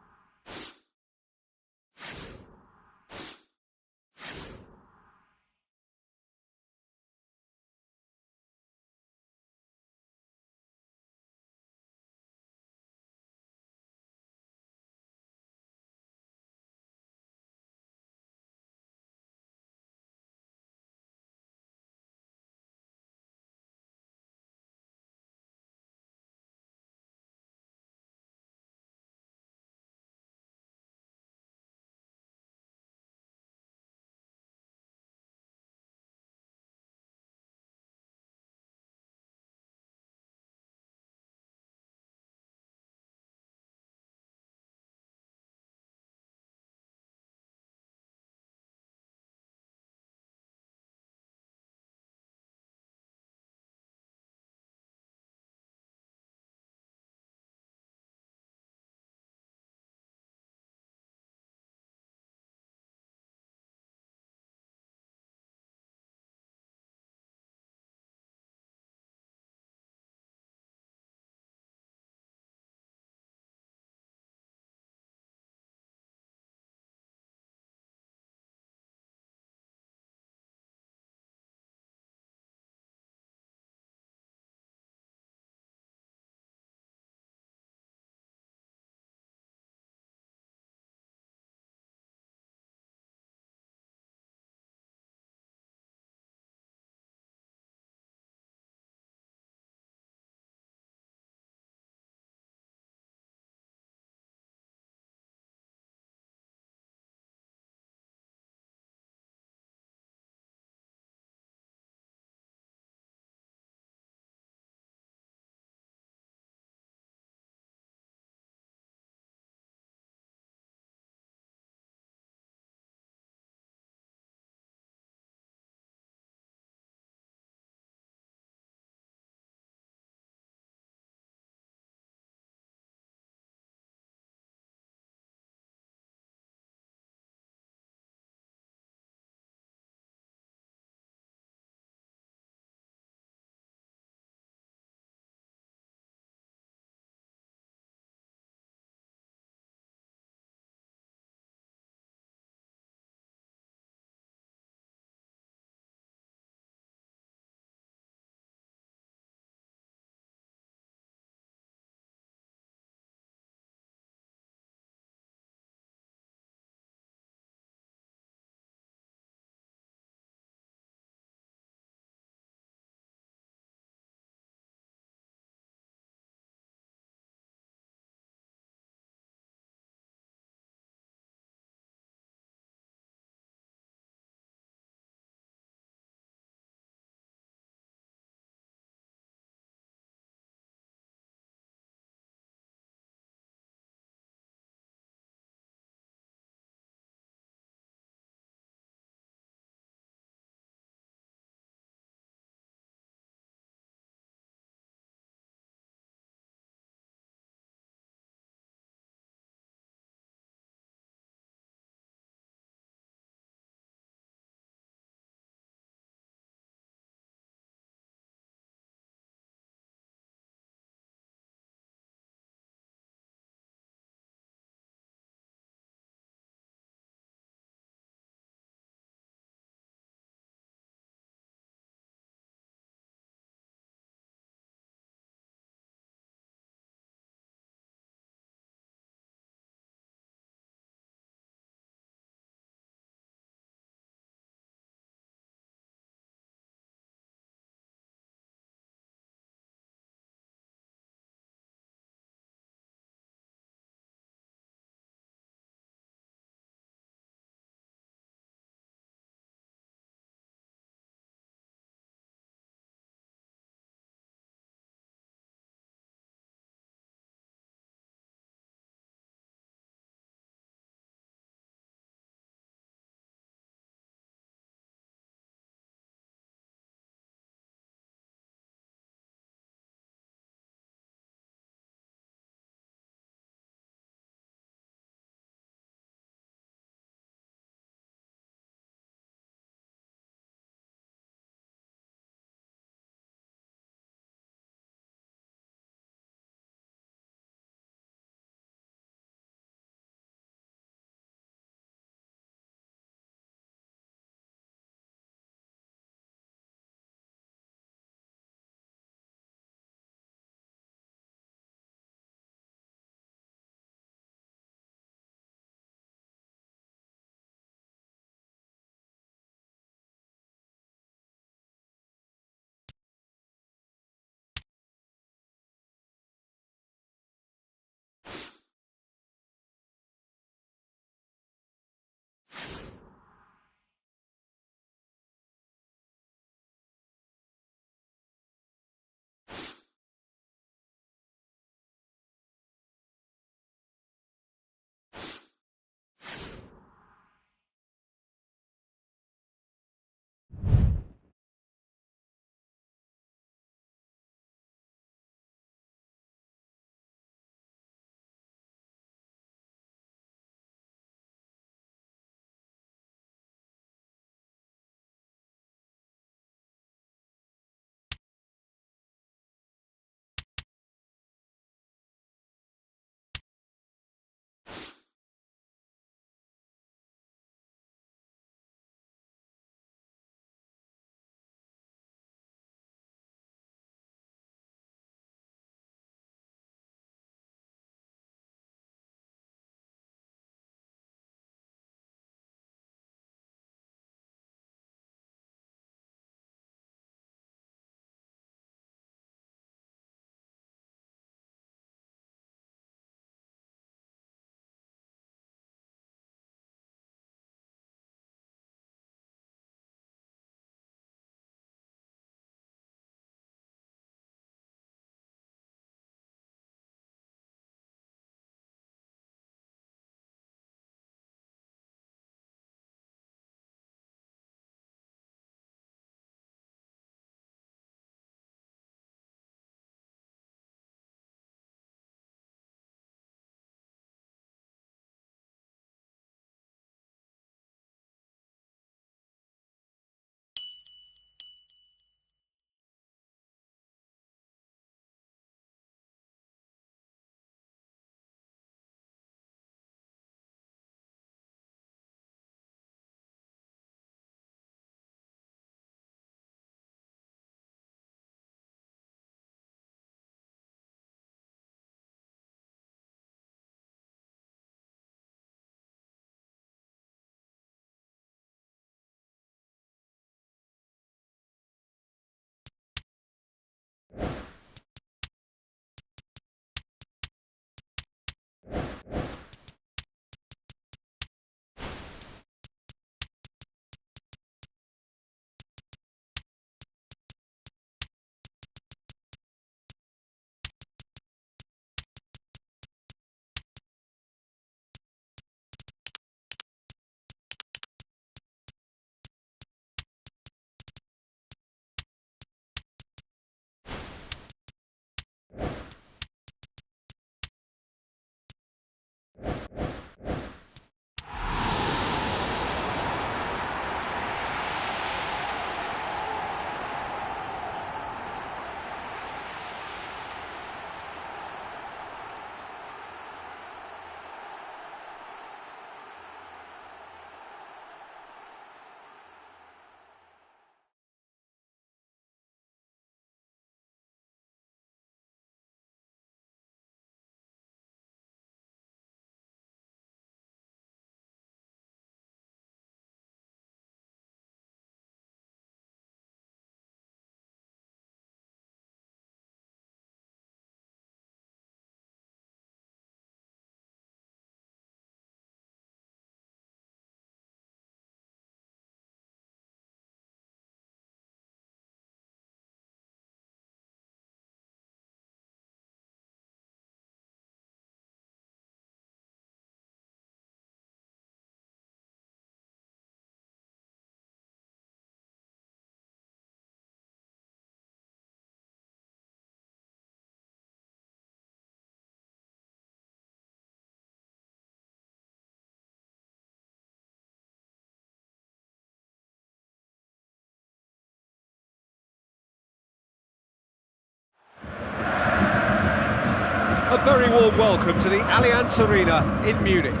A very warm welcome to the Allianz Arena in Munich.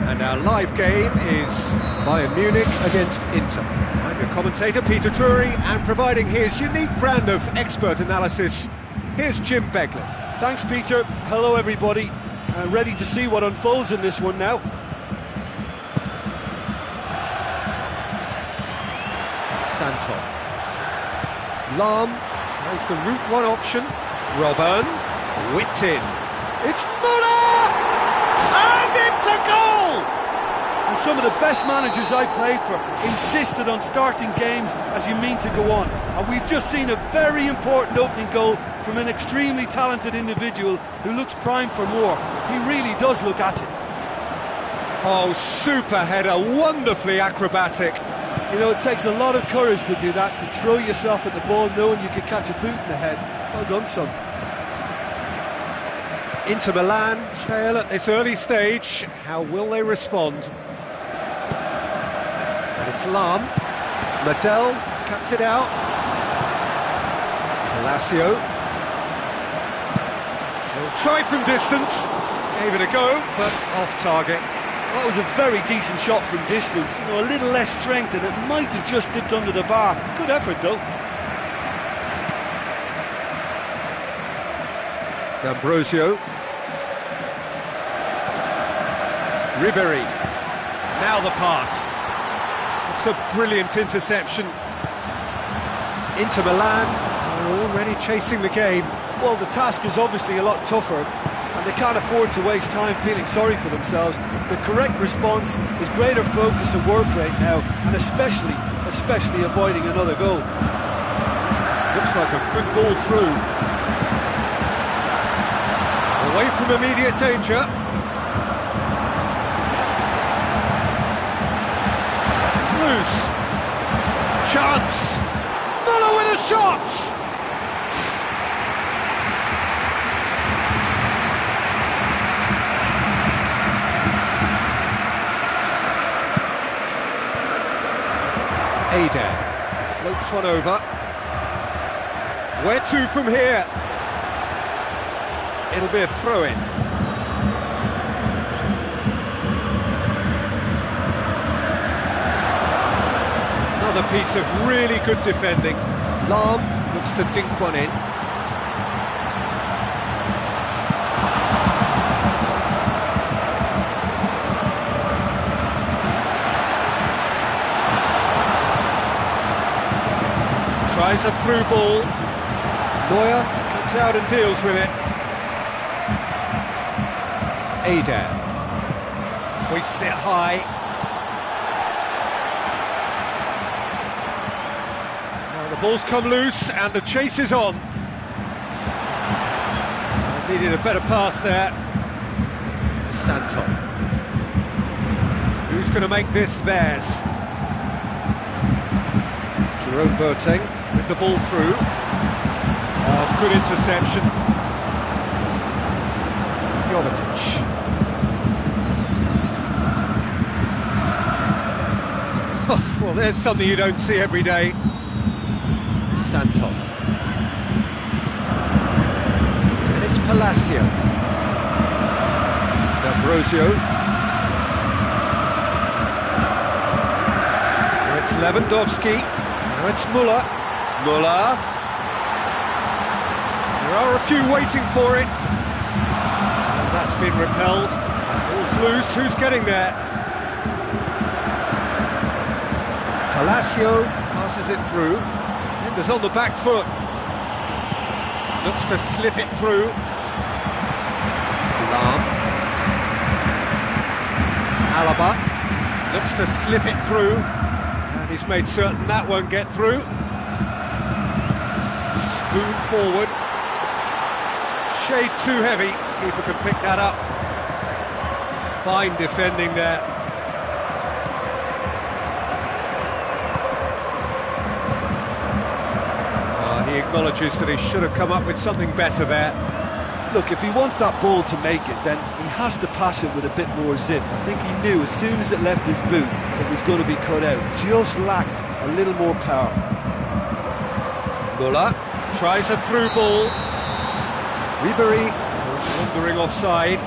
And our live game is Bayern Munich against Inter. I'm your commentator, Peter Drury, and providing his unique brand of expert analysis, here's Jim Beglin.
Thanks, Peter. Hello, everybody. Ready to see what unfolds in this one now.
Santon. Lahm tries the route one option. Robben whipped in. It's Müller! And it's a goal!
And some of the best managers I played for insisted on starting games as you mean to go on. And we've just seen a very important opening goal from an extremely talented individual who looks primed for more. He really does look at it.
Oh, super header, wonderfully acrobatic.
You know, it takes a lot of courage to do that, to throw yourself at the ball knowing you could catch a boot in the head. Well done, son.
Inter Milan trail at this early stage. How will they respond? And it's Lahm. Madel cuts it out. Palacio. He'll try from distance. Gave it a go, but off target.
That was a very decent shot from distance. You know, a little less strength and it might have just dipped under the bar. Good effort, though.
D'Ambrosio. Ribéry. Now the pass. It's a brilliant interception. Inter Milan are already chasing the game.
Well, the task is obviously a lot tougher, and they can't afford to waste time feeling sorry for themselves. The correct response is greater focus and work rate now, and especially avoiding another goal.
Looks like a good ball through. Away from immediate danger. Loose. Chance. Müller with a shot. Ada floats one over. Where to from here? It'll be a throw-in. Another piece of really good defending. Lahm looks to dink one in. Tries a through ball. Neuer comes out and deals with it. Ada hoists it high. Now the ball's come loose and the chase is on. Needed a better pass there. Santon. Who's going to make this theirs? Jerome Boateng with the ball through. Oh, good interception. Jovetic. Well, there's something you don't see every day. Santon. And it's Palacio. D'Ambrosio. Now it's Lewandowski. Now it's Müller. Müller. There are a few waiting for it. And that's been repelled. Ball's loose. Who's getting there? Palacio passes it through. Defender's on the back foot. Looks to slip it through. Lahm. Alaba looks to slip it through. And he's made certain that won't get through. Spoon forward. Shade too heavy. Keeper can pick that up. Fine defending there. He acknowledges that he should have come up with something better there.
Look, if he wants that ball to make it, then he has to pass it with a bit more zip. I think he knew as soon as it left his boot it was going to be cut out. Just lacked a little more power.
Müller tries a through ball. Ribery wandering offside.